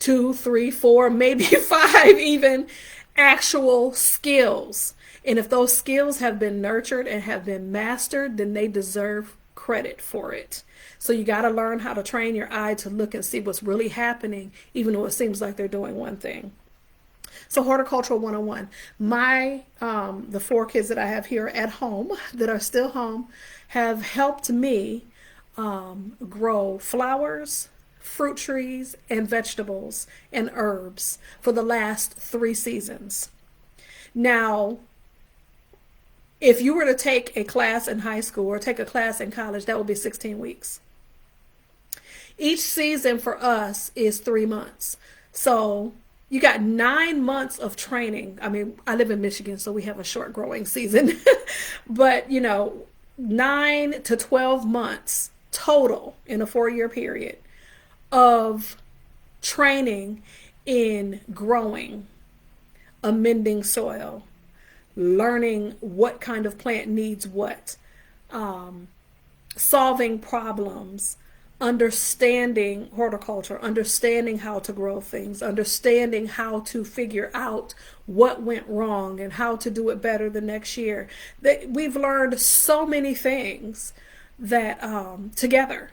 2, 3, 4, maybe 5 even actual skills. And if those skills have been nurtured and have been mastered, then they deserve credit for it. So you got to learn how to train your eye to look and see what's really happening, even though it seems like they're doing one thing. So Horticultural 101. The 4 kids that I have here at home that are still home have helped me grow flowers, fruit trees, and vegetables and herbs for the last 3 seasons. Now, if you were to take a class in high school or take a class in college, that would be 16 weeks. Each season for us is 3 months. So you got 9 months of training. I mean, I live in Michigan, so we have a short growing season. But, 9 to 12 months total in a 4-year period of training in growing, amending soil, learning what kind of plant needs what, solving problems, understanding horticulture, understanding how to grow things, understanding how to figure out what went wrong and how to do it better the next year. We've learned so many things that together.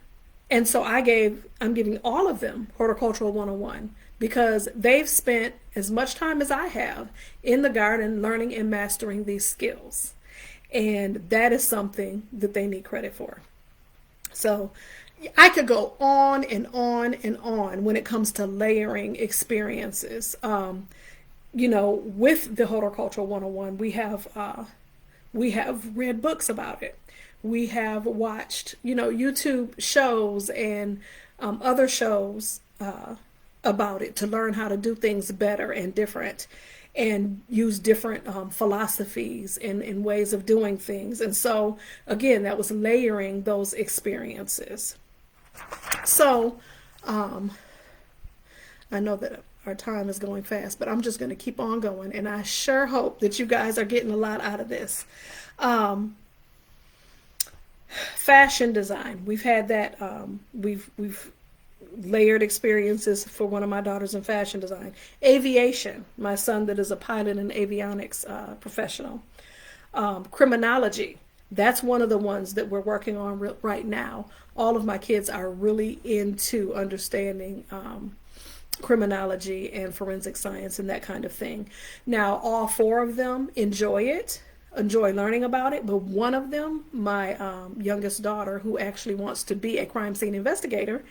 And so I'm giving all of them Horticultural 101, because they've spent as much time as I have in the garden learning and mastering these skills. And that is something that they need credit for. So I could go on and on and on when it comes to layering experiences. With the Horticultural 101, we have read books about it. We have watched, YouTube shows and other shows about it to learn how to do things better and different, and use different philosophies and ways of doing things. And so, again, that was layering those experiences. So, I know that our time is going fast, but I'm just going to keep on going, and I sure hope that you guys are getting a lot out of this. Fashion design. We've had that. We've layered experiences for one of my daughters in fashion design. Aviation, my son that is a pilot and avionics professional. Criminology, that's one of the ones that we're working on right now. All of my kids are really into understanding criminology and forensic science and that kind of thing. Now, all four of them enjoy learning about it, but one of them, my youngest daughter, who actually wants to be a crime scene investigator,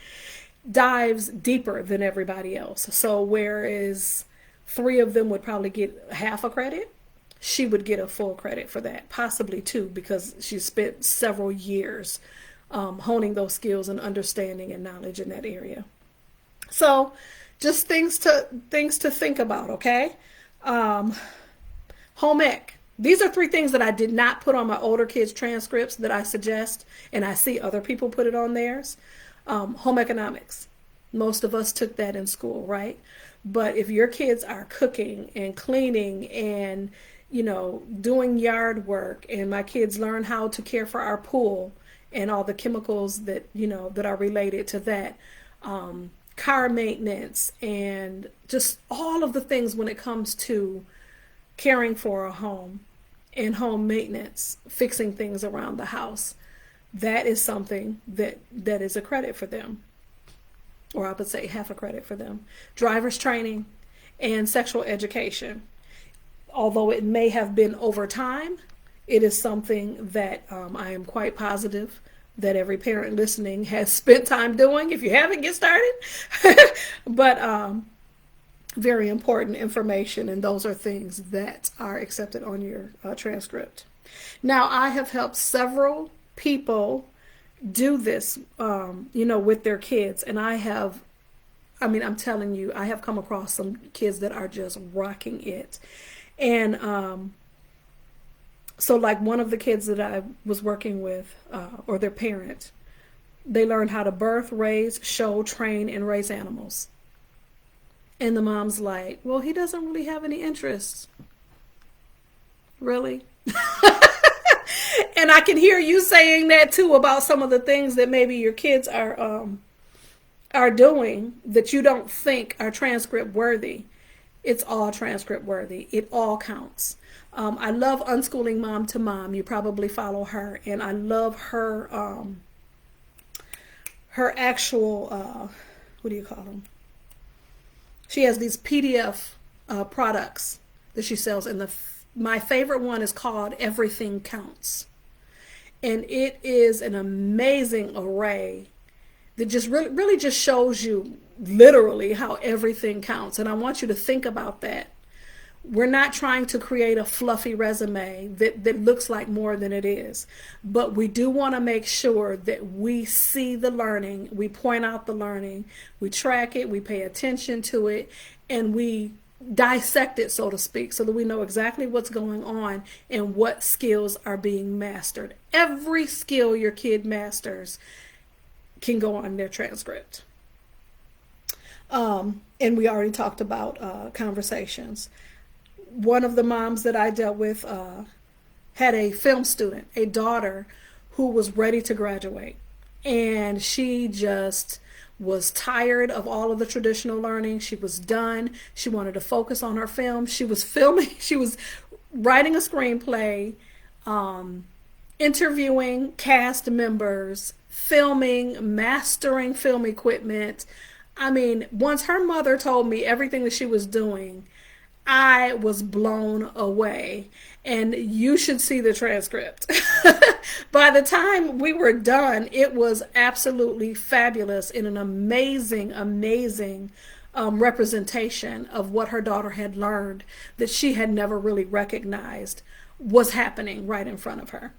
dives deeper than everybody else. So whereas three of them would probably get half a credit, she would get a full credit for that, possibly two, because she spent several years honing those skills and understanding and knowledge in that area. So just things to think about, okay? Home ec. These are three things that I did not put on my older kids' transcripts that I suggest, and I see other people put it on theirs. Home economics. Most of us took that in school, right? But if your kids are cooking and cleaning and, doing yard work, and my kids learn how to care for our pool and all the chemicals that, that are related to that, car maintenance, and just all of the things when it comes to caring for a home and home maintenance, fixing things around the house, that is something that is a credit for them, or I would say half a credit for them. Driver's training and sexual education, although it may have been over time, it is something that I am quite positive that every parent listening has spent time doing. If you haven't, get started. But very important information, and those are things that are accepted on your transcript. Now, I have helped several people do this, with their kids, and I'm telling you, I have come across some kids that are just rocking it. And so like one of the kids that I was working with, or their parent, they learned how to birth, raise, show, train, and raise animals. And the mom's like, well, he doesn't really have any interests. Really? And I can hear you saying that too about some of the things that maybe your kids are doing that you don't think are transcript worthy. It's all transcript worthy. It all counts. I love Unschooling Mom to Mom. You probably follow her, and I love her actual what do you call them? She has these PDF products that she sells, and my favorite one is called Everything Counts. And it is an amazing array that just really just shows you literally how everything counts. And I want you to think about that. We're not trying to create a fluffy resume that looks like more than it is, but we do want to make sure that we see the learning, we point out the learning, we track it, we pay attention to it, and we dissect it, so to speak, so that we know exactly what's going on and what skills are being mastered. Every skill your kid masters can go on their transcript. And we already talked about conversations. One of the moms that I dealt with had a film student, a daughter who was ready to graduate, and she just was tired of all of the traditional learning. She was done. She wanted to focus on her film. She was filming. She was writing a screenplay, interviewing cast members, filming, mastering film equipment. I mean, once her mother told me everything that she was doing, I was blown away. And you should see the transcript. By the time we were done, it was absolutely fabulous in an amazing, amazing representation of what her daughter had learned that she had never really recognized was happening right in front of her.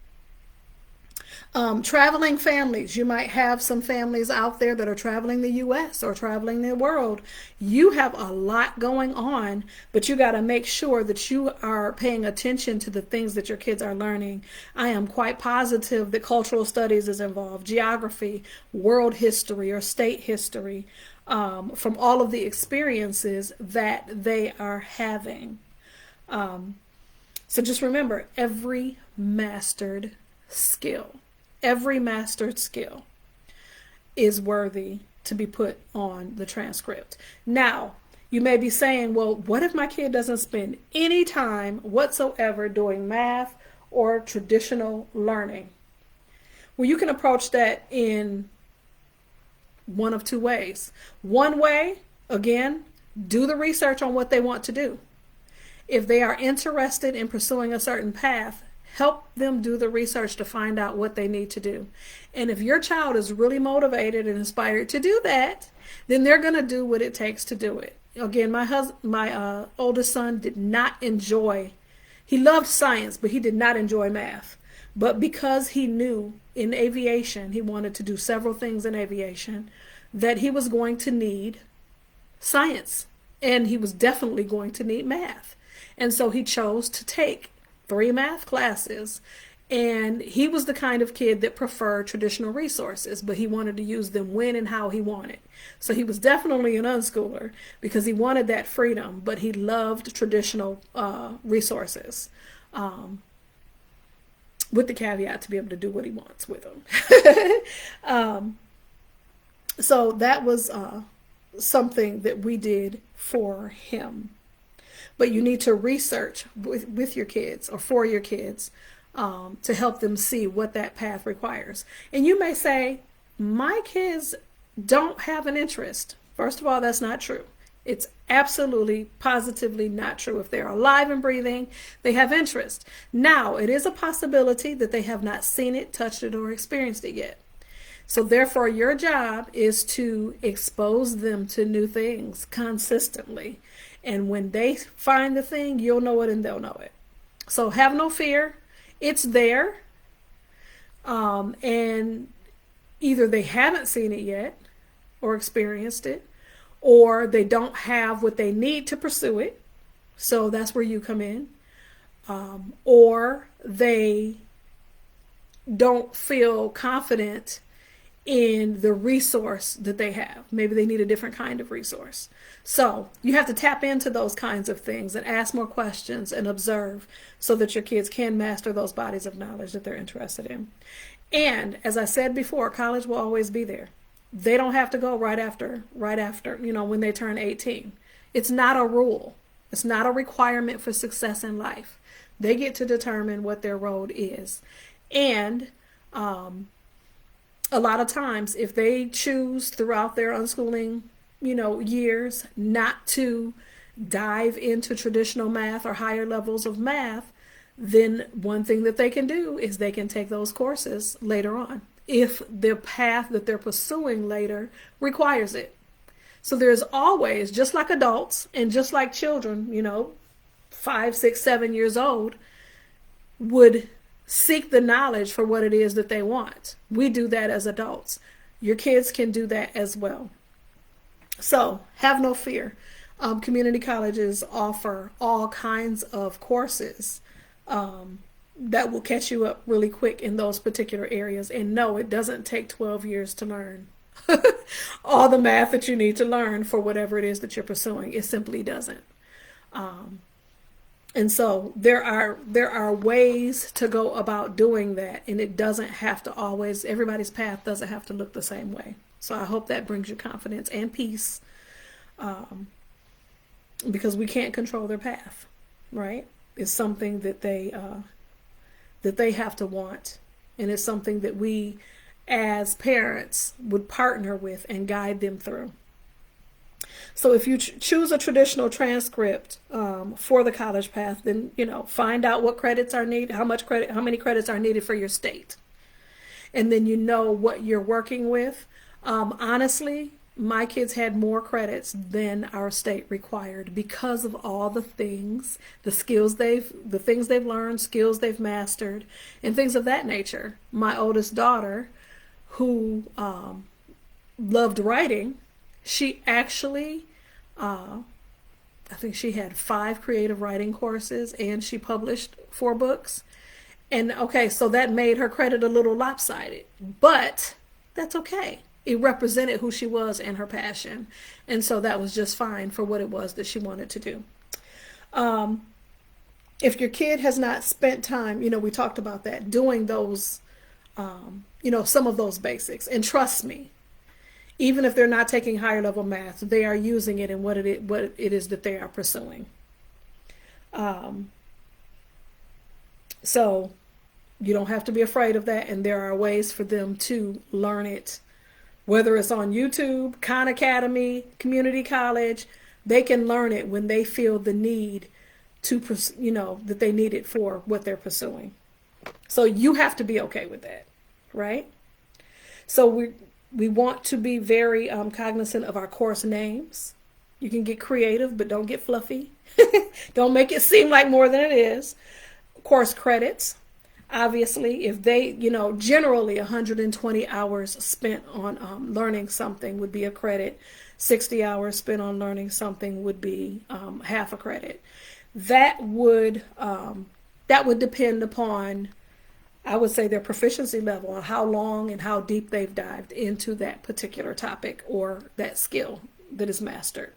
Traveling families. You might have some families out there that are traveling the U.S. or traveling the world. You have a lot going on, but you got to make sure that you are paying attention to the things that your kids are learning. I am quite positive that cultural studies is involved, geography, world history, or state history, from all of the experiences that they are having. So just remember, every mastered skill is worthy to be put on the transcript. Now, you may be saying, well, what if my kid doesn't spend any time whatsoever doing math or traditional learning? Well, you can approach that in one of two ways. One way, again, do the research on what they want to do. If they are interested in pursuing a certain path, help them do the research to find out what they need to do. And if your child is really motivated and inspired to do that, then they're going to do what it takes to do it. Again, my oldest son did not enjoy, he loved science, but he did not enjoy math. But because he knew in aviation, he wanted to do several things in aviation, that he was going to need science, and he was definitely going to need math. And so he chose to take 3 math classes, and he was the kind of kid that preferred traditional resources, but he wanted to use them when and how he wanted. So he was definitely an unschooler because he wanted that freedom, but he loved traditional resources, with the caveat to be able to do what he wants with them. So that was something that we did for him. But you need to research with your kids or for your kids to help them see what that path requires. And you may say, my kids don't have an interest. First of all, that's not true. It's absolutely, positively not true. If they're alive and breathing, they have interest. Now, it is a possibility that they have not seen it, touched it, or experienced it yet. So therefore, your job is to expose them to new things consistently. And when they find the thing, you'll know it and they'll know it. So have no fear. It's there. And either they haven't seen it yet or experienced it, or they don't have what they need to pursue it. So that's where you come in. Or they don't feel confident in the resource that they have. Maybe they need a different kind of resource. So you have to tap into those kinds of things and ask more questions and observe so that your kids can master those bodies of knowledge that they're interested in. And as I said before, college will always be there. They don't have to go right after, when they turn 18. It's not a rule. It's not a requirement for success in life. They get to determine what their road is. And a lot of times, if they choose throughout their unschooling, years not to dive into traditional math or higher levels of math, then one thing that they can do is they can take those courses later on, if the path that they're pursuing later requires it. So there's always, just like adults and just like children, 5, 6, 7 years old, would seek the knowledge for what it is that they want. We do that as adults. Your kids can do that as well. So have no fear. Community colleges offer all kinds of courses that will catch you up really quick in those particular areas. And no, it doesn't take 12 years to learn all the math that you need to learn for whatever it is that you're pursuing. It simply doesn't. And so there are ways to go about doing that, and it doesn't have to always, everybody's path doesn't have to look the same way. So I hope that brings you confidence and peace, because we can't control their path, right? It's something that they have to want, and it's something that we as parents would partner with and guide them through. So if you choose a traditional transcript for the college path, then find out what credits are needed, how many credits are needed for your state, and then what you're working with. Honestly, my kids had more credits than our state required because of all the things, the things they've learned, skills they've mastered, and things of that nature. My oldest daughter, who loved writing, she actually, I think she had 5 creative writing courses, and she published 4 books. And okay, so that made her credit a little lopsided, but that's okay. It represented who she was and her passion. And so that was just fine for what it was that she wanted to do. If your kid has not spent time, we talked about that, doing those, some of those basics. And trust me, Even if they're not taking higher level math, they are using it in what it is that they are pursuing. So you don't have to be afraid of that, and there are ways for them to learn it, whether it's on YouTube, Khan Academy, community college. They can learn it when they feel the need to, that they need it for what they're pursuing. So you have to be okay with that, right? So we want to be very cognizant of our course names. You can get creative, but don't get fluffy. Don't make it seem like more than it is. Course credits. Obviously, if they, generally 120 hours spent on learning something would be a credit. 60 hours spent on learning something would be half a credit. That would depend upon, I would say, their proficiency level, on how long and how deep they've dived into that particular topic or that skill that is mastered.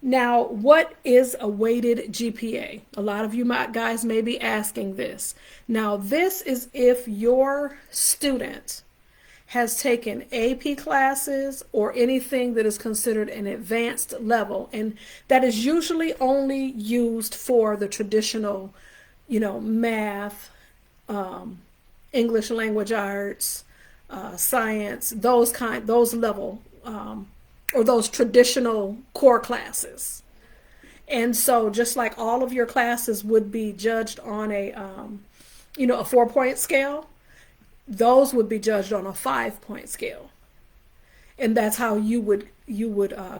Now, what is a weighted GPA? A lot of you guys may be asking this. Now, this is if your student has taken AP classes or anything that is considered an advanced level, and that is usually only used for the traditional, math, English language arts, science, those level, or those traditional core classes. And so just like all of your classes would be judged on a 4-point scale, those would be judged on a 5-point scale. And that's how you would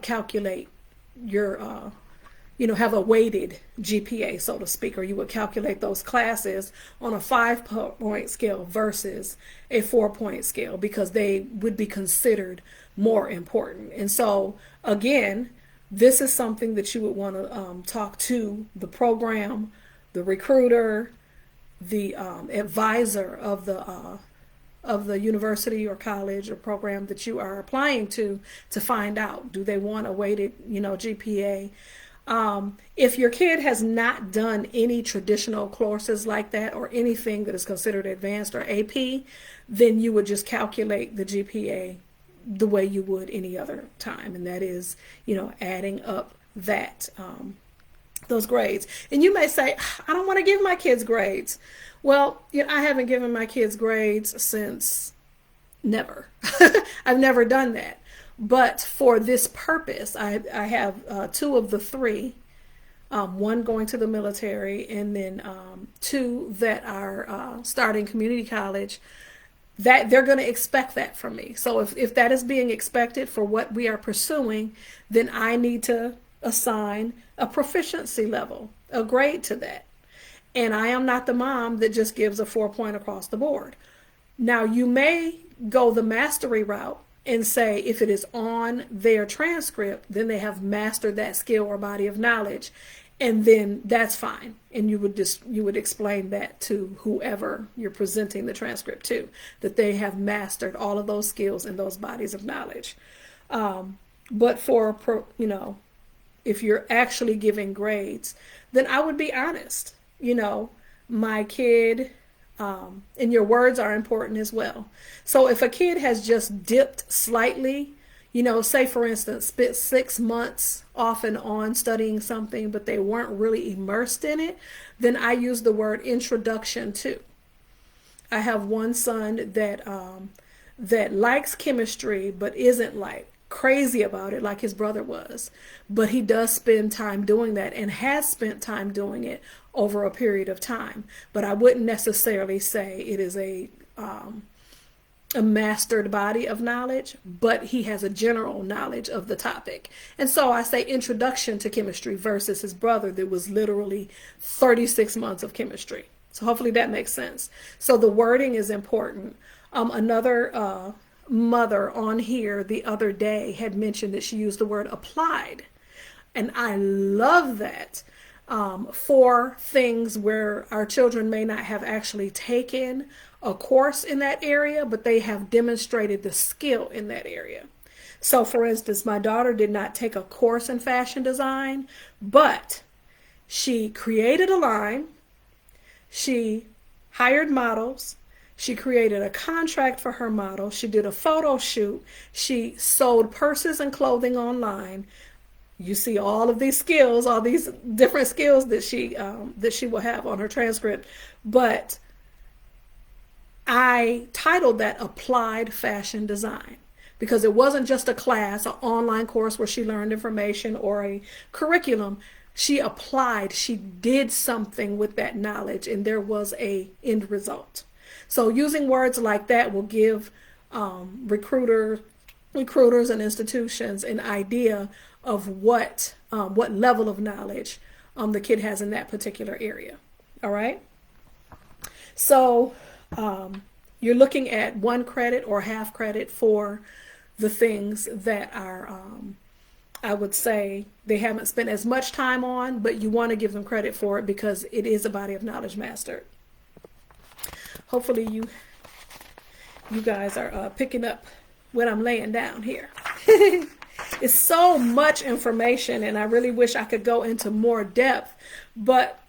calculate your, have a weighted GPA, so to speak, or you would calculate those classes on a 5-point scale versus a 4-point scale, because they would be considered more important. And so again, this is something that you would want to talk to the program, the recruiter, the advisor of the university or college or program that you are applying to find out, do they want a weighted GPA. If your kid has not done any traditional courses like that or anything that is considered advanced or AP, then you would just calculate the GPA the way you would any other time, and that is, adding up that those grades. And you may say, I don't want to give my kids grades. Well, I haven't given my kids grades since never. I've never done that. But for this purpose, I have 2 of the 3, one going to the military, and then 2 that are starting community college, that they're going to expect that from me. So if that is being expected for what we are pursuing, then I need to assign a proficiency level, a grade to that. And I am not the mom that just gives a 4-point across the board. Now, you may go the mastery route and say if it is on their transcript, then they have mastered that skill or body of knowledge, and then that's fine. And you would explain that to whoever you're presenting the transcript to, that they have mastered all of those skills and those bodies of knowledge. But for if you're actually giving grades, then I would be honest. My kid, and your words are important as well. So if a kid has just dipped slightly, say for instance, spent 6 months off and on studying something, but they weren't really immersed in it, then I use the word introduction to. I have one son that likes chemistry, but isn't like crazy about it like his brother was. But he does spend time doing that and has spent time doing it over a period of time. But I wouldn't necessarily say it is a mastered body of knowledge, but he has a general knowledge of the topic. And so I say introduction to chemistry versus his brother that was literally 36 months of chemistry. So hopefully that makes sense. So the wording is important. Another mother on here the other day had mentioned that she used the word applied. And I love that. For things where our children may not have actually taken a course in that area, but they have demonstrated the skill in that area. So for instance, my daughter did not take a course in fashion design, but she created a line, she hired models, She created a contract for her model. She did a photo shoot. She sold purses and clothing online. You see all of these skills, all these different skills that she will have on her transcript. But I titled that Applied Fashion Design because it wasn't just a class, an online course where she learned information or a curriculum. She applied, she did something with that knowledge, and there was a end result. So using words like that will give recruiters and institutions an idea of what level of knowledge the kid has in that particular area. All right. So you're looking at 1 credit or half credit for the things that are, I would say, they haven't spent as much time on, but you want to give them credit for it because it is a body of knowledge mastered. Hopefully you guys are picking up what I'm laying down here. It's so much information, and I really wish I could go into more depth, but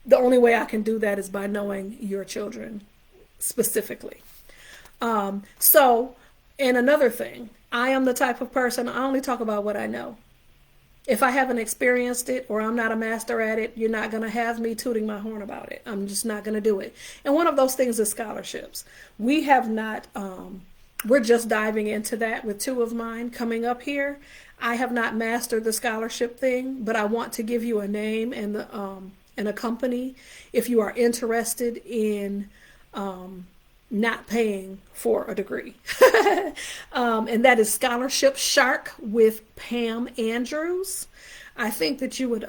the only way I can do that is by knowing your children specifically. And another thing, I am the type of person, I only talk about what I know. If I haven't experienced it or I'm not a master at it, you're not going to have me tooting my horn about it. I'm just not going to do it. And one of those things is scholarships. We have not, we're just diving into that with 2 of mine coming up here. I have not mastered the scholarship thing, but I want to give you a name and a company if you are interested in not paying for a degree. And that is Scholarship Shark with Pam Andrews. I think that you would,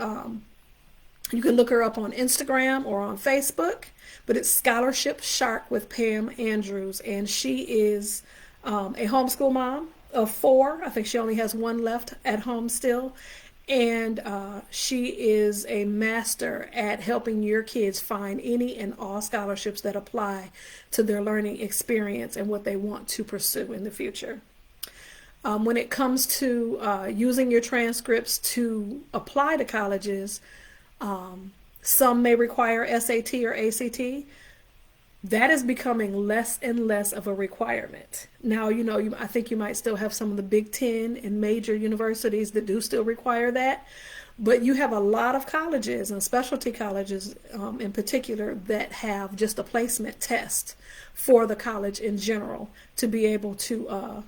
you can look her up on Instagram or on Facebook, but it's Scholarship Shark with Pam Andrews. And she is a homeschool mom of 4. I think she only has 1 left at home still. And she is a master at helping your kids find any and all scholarships that apply to their learning experience and what they want to pursue in the future. When it comes to using your transcripts to apply to colleges, some may require SAT or ACT. That is becoming less and less of a requirement. Now, I think you might still have some of the Big Ten and major universities that do still require that, but you have a lot of colleges and specialty colleges in particular that have just a placement test for the college in general to be able to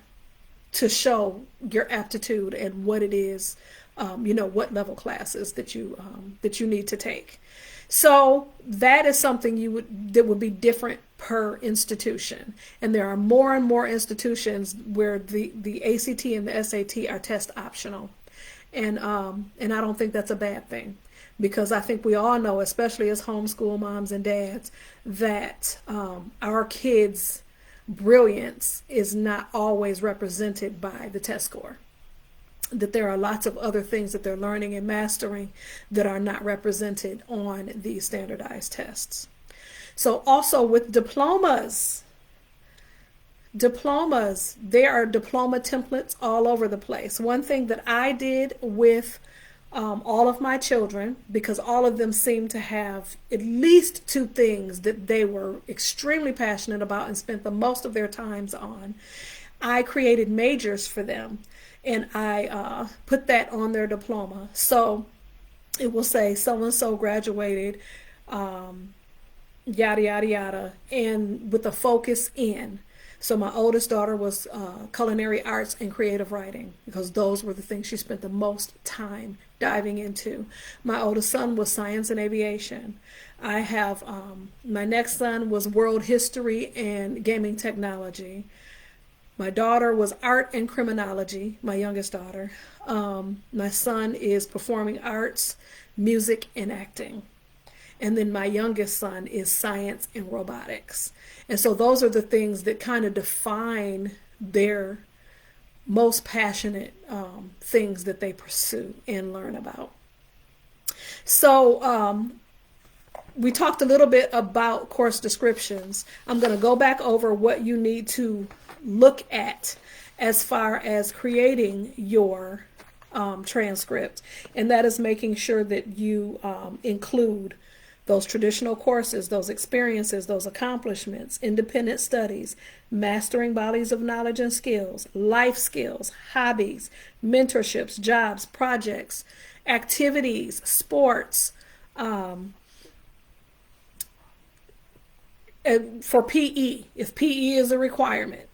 show your aptitude and what it is, what level classes that you need to take. So that is something that would be different per institution. And there are more and more institutions where the ACT and the SAT are test optional. And I don't think that's a bad thing, because I think we all know, especially as homeschool moms and dads, that our kids' brilliance is not always represented by the test score. That there are lots of other things that they're learning and mastering that are not represented on these standardized tests. So also with diplomas, there are diploma templates all over the place. One thing that I did with all of my children, because all of them seemed to have at least 2 things that they were extremely passionate about and spent the most of their times on, I created majors for them. And I put that on their diploma. So it will say so-and-so graduated, yada, yada, yada, and with a focus in. So my oldest daughter was culinary arts and creative writing, because those were the things she spent the most time diving into. My oldest son was science and aviation. I have, my next son was world history and gaming technology. My daughter was art and criminology, my youngest daughter. My son is performing arts, music, and acting. And then my youngest son is science and robotics. And so those are the things that kind of define their most passionate things that they pursue and learn about. So we talked a little bit about course descriptions. I'm going to go back over what you need to look at as far as creating your transcript, and that is making sure that you include those traditional courses, those experiences, those accomplishments, independent studies, mastering bodies of knowledge and skills, life skills, hobbies, mentorships, jobs, projects, activities, sports, and for PE, if PE is a requirement.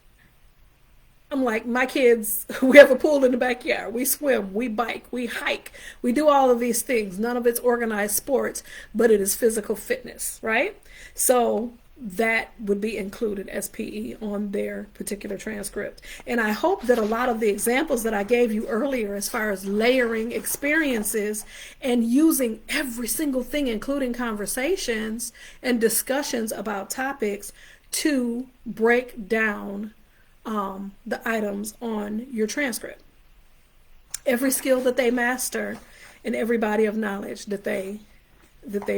I'm like, my kids, we have a pool in the backyard. We swim, we bike, we hike, we do all of these things. None of it's organized sports, but it is physical fitness, right? So that would be included as PE on their particular transcript. And I hope that a lot of the examples that I gave you earlier, as far as layering experiences and using every single thing, including conversations and discussions about topics, to break down the items on your transcript. Every skill that they master and every body of knowledge that they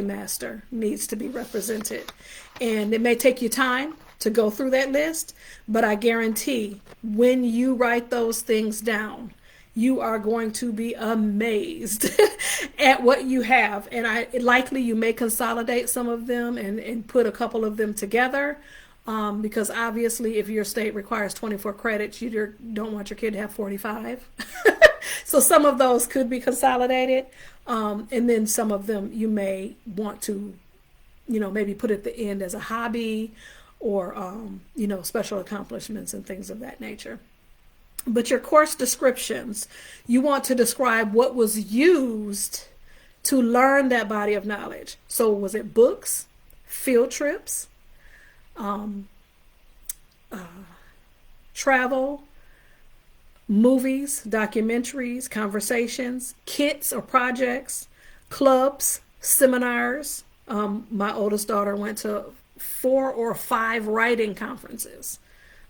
master needs to be represented. And it may take you time to go through that list, but I guarantee when you write those things down, you are going to be amazed at what you have. And likely you may consolidate some of them and put a couple of them together. Because obviously if your state requires 24 credits, you don't want your kid to have 45. So some of those could be consolidated. And then some of them you may want to, maybe put at the end as a hobby or, special accomplishments and things of that nature. But your course descriptions, you want to describe what was used to learn that body of knowledge. So was it books, field trips, travel, movies, documentaries, conversations, kits or projects, clubs, seminars. My oldest daughter went to 4 or 5 writing conferences.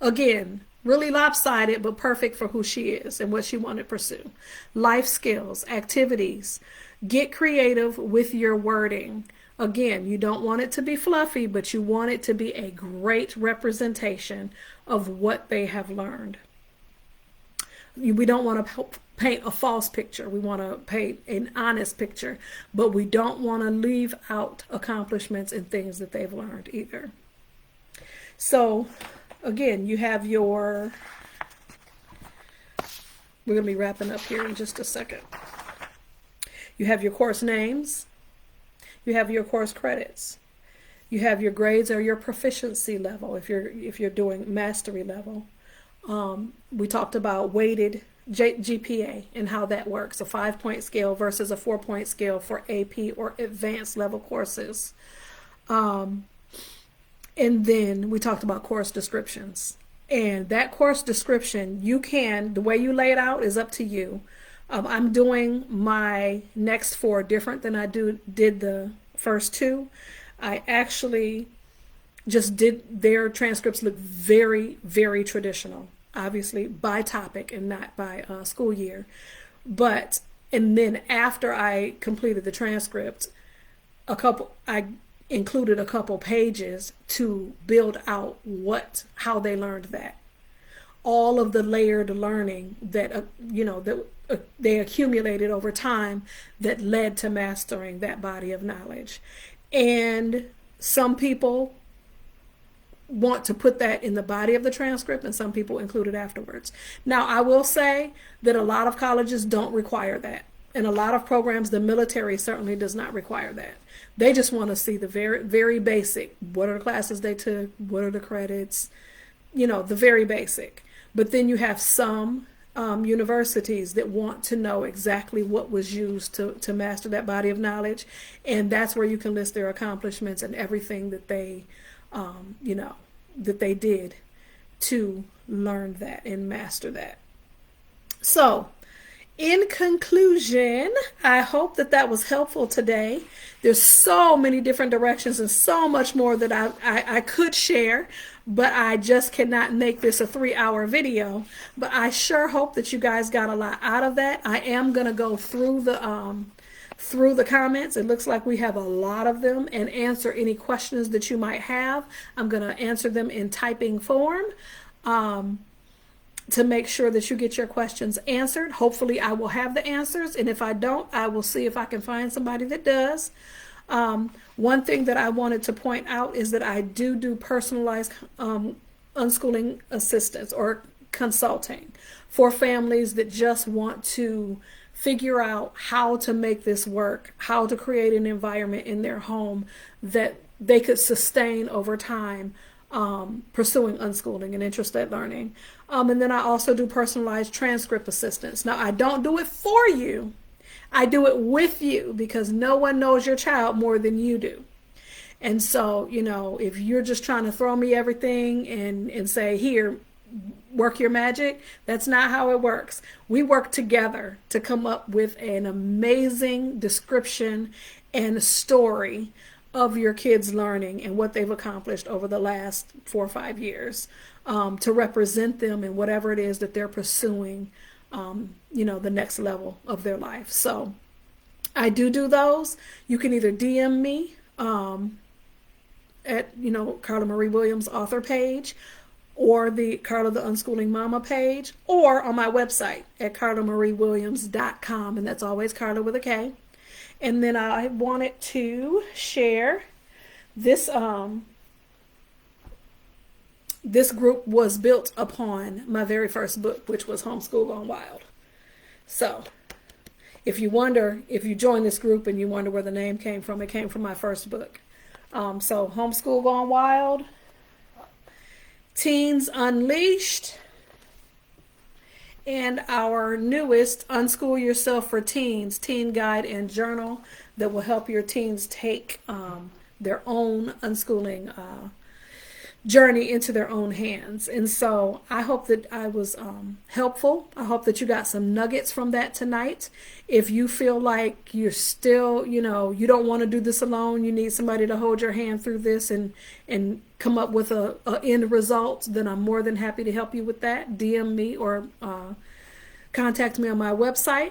Again, really lopsided, but perfect for who she is and what she wanted to pursue. Life skills, activities, get creative with your wording. Again, you don't want it to be fluffy, but you want it to be a great representation of what they have learned. We don't want to paint a false picture. We want to paint an honest picture, but we don't want to leave out accomplishments and things that they've learned either. So again, you have we're going to be wrapping up here in just a second. You have your course names. You have your course credits. You have your grades or your proficiency level if you're doing mastery level. We talked about weighted GPA and how that works, a 5-point scale versus a 4-point scale for AP or advanced level courses. And then we talked about course descriptions. And that course description, the way you lay it out is up to you. I'm doing my next 4 different than I did the first 2. I actually just did their transcripts look very, very traditional, obviously by topic and not by school year. And then after I completed the transcript, I included a couple pages to build out how they learned that. All of the layered learning that they accumulated over time that led to mastering that body of knowledge. And some people want to put that in the body of the transcript and some people include it afterwards. Now, I will say that a lot of colleges don't require that. And a lot of programs, the military certainly does not require that. They just want to see the very, very basic. What are the classes they took? What are the credits? The very basic. But then you have some universities that want to know exactly what was used to master that body of knowledge. And that's where you can list their accomplishments and everything that they, that they did to learn that and master that. So, in conclusion, I hope that was helpful today. There's so many different directions and so much more that I could share, but I just cannot make this a 3-hour video. But I sure hope that you guys got a lot out of that. I am going to go through the comments. It looks like we have a lot of them, and answer any questions that you might have. I'm going to answer them in typing form. To make sure that you get your questions answered. Hopefully I will have the answers, and if I don't, I will see if I can find somebody that does. One thing that I wanted to point out is that I do personalized unschooling assistance or consulting for families that just want to figure out how to make this work, how to create an environment in their home that they could sustain over time, pursuing unschooling and interest-led learning. And then I also do personalized transcript assistance. Now, I don't do it for you. I do it with you because no one knows your child more than you do. And so, you know, if you're just trying to throw me everything and say, here, work your magic, that's not how it works. We work together to come up with an amazing description and story of your kids' learning and what they've accomplished over the last 4 or 5 years, to represent them in whatever it is that they're pursuing, you know, the next level of their life. So I do those. You can either DM me at, you know, Karla Marie Williams author page, or the Karla the Unschooling Mama page, or on my website at karlamariewilliams.com, and that's always Karla with a K. And then I wanted to share this. This group was built upon my very first book, which was Homeschool Gone Wild. So if you join this group and you wonder where the name came from, it came from my first book. So Homeschool Gone Wild, Teens Unleashed, and our newest Unschool Yourself for Teens teen guide and journal that will help your teens take their own unschooling journey into their own hands. And so I hope that I was helpful. I hope that you got some nuggets from that tonight. If you feel like you're still, you know, you don't want to do this alone, you need somebody to hold your hand through this and come up with a end result, then I'm more than happy to help you with that. DM me or contact me on my website.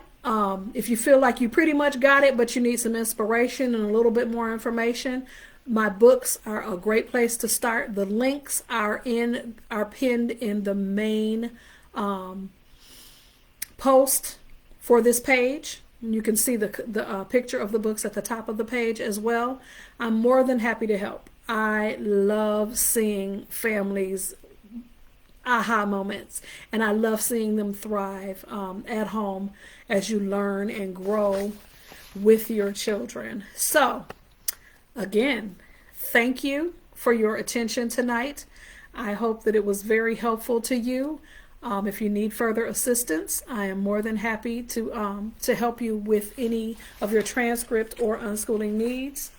If you feel like you pretty much got it, but you need some inspiration and a little bit more information, my books are a great place to start. The links are pinned in the main post for this page. You can see the picture of the books at the top of the page as well. I'm more than happy to help. I love seeing families aha moments, and I love seeing them thrive at home as you learn and grow with your children. So again, thank you for your attention tonight. I hope that it was very helpful to you. If you need further assistance, I am more than happy to help you with any of your transcript or unschooling needs.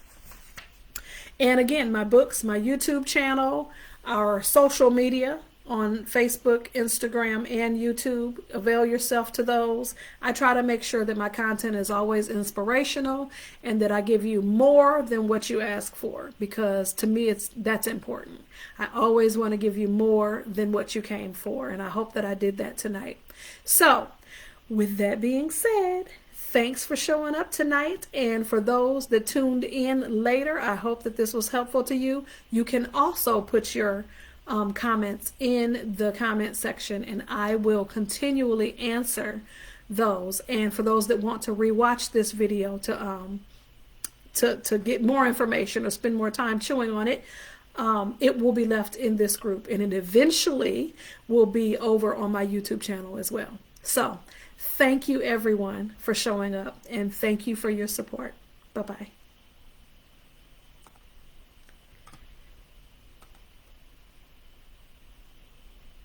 And again, my books, my YouTube channel, our social media on Facebook, Instagram, and YouTube. Avail yourself to those. I try to make sure that my content is always inspirational and that I give you more than what you ask for, because to me that's important. I always want to give you more than what you came for, and I hope that I did that tonight. So with that being said, thanks for showing up tonight, and for those that tuned in later, I hope that this was helpful to you. You can also put your comments in the comment section, and I will continually answer those. And for those that want to rewatch this video to get more information or spend more time chewing on it, it will be left in this group, and it eventually will be over on my YouTube channel as well. So thank you everyone for showing up, and thank you for your support. Bye-bye.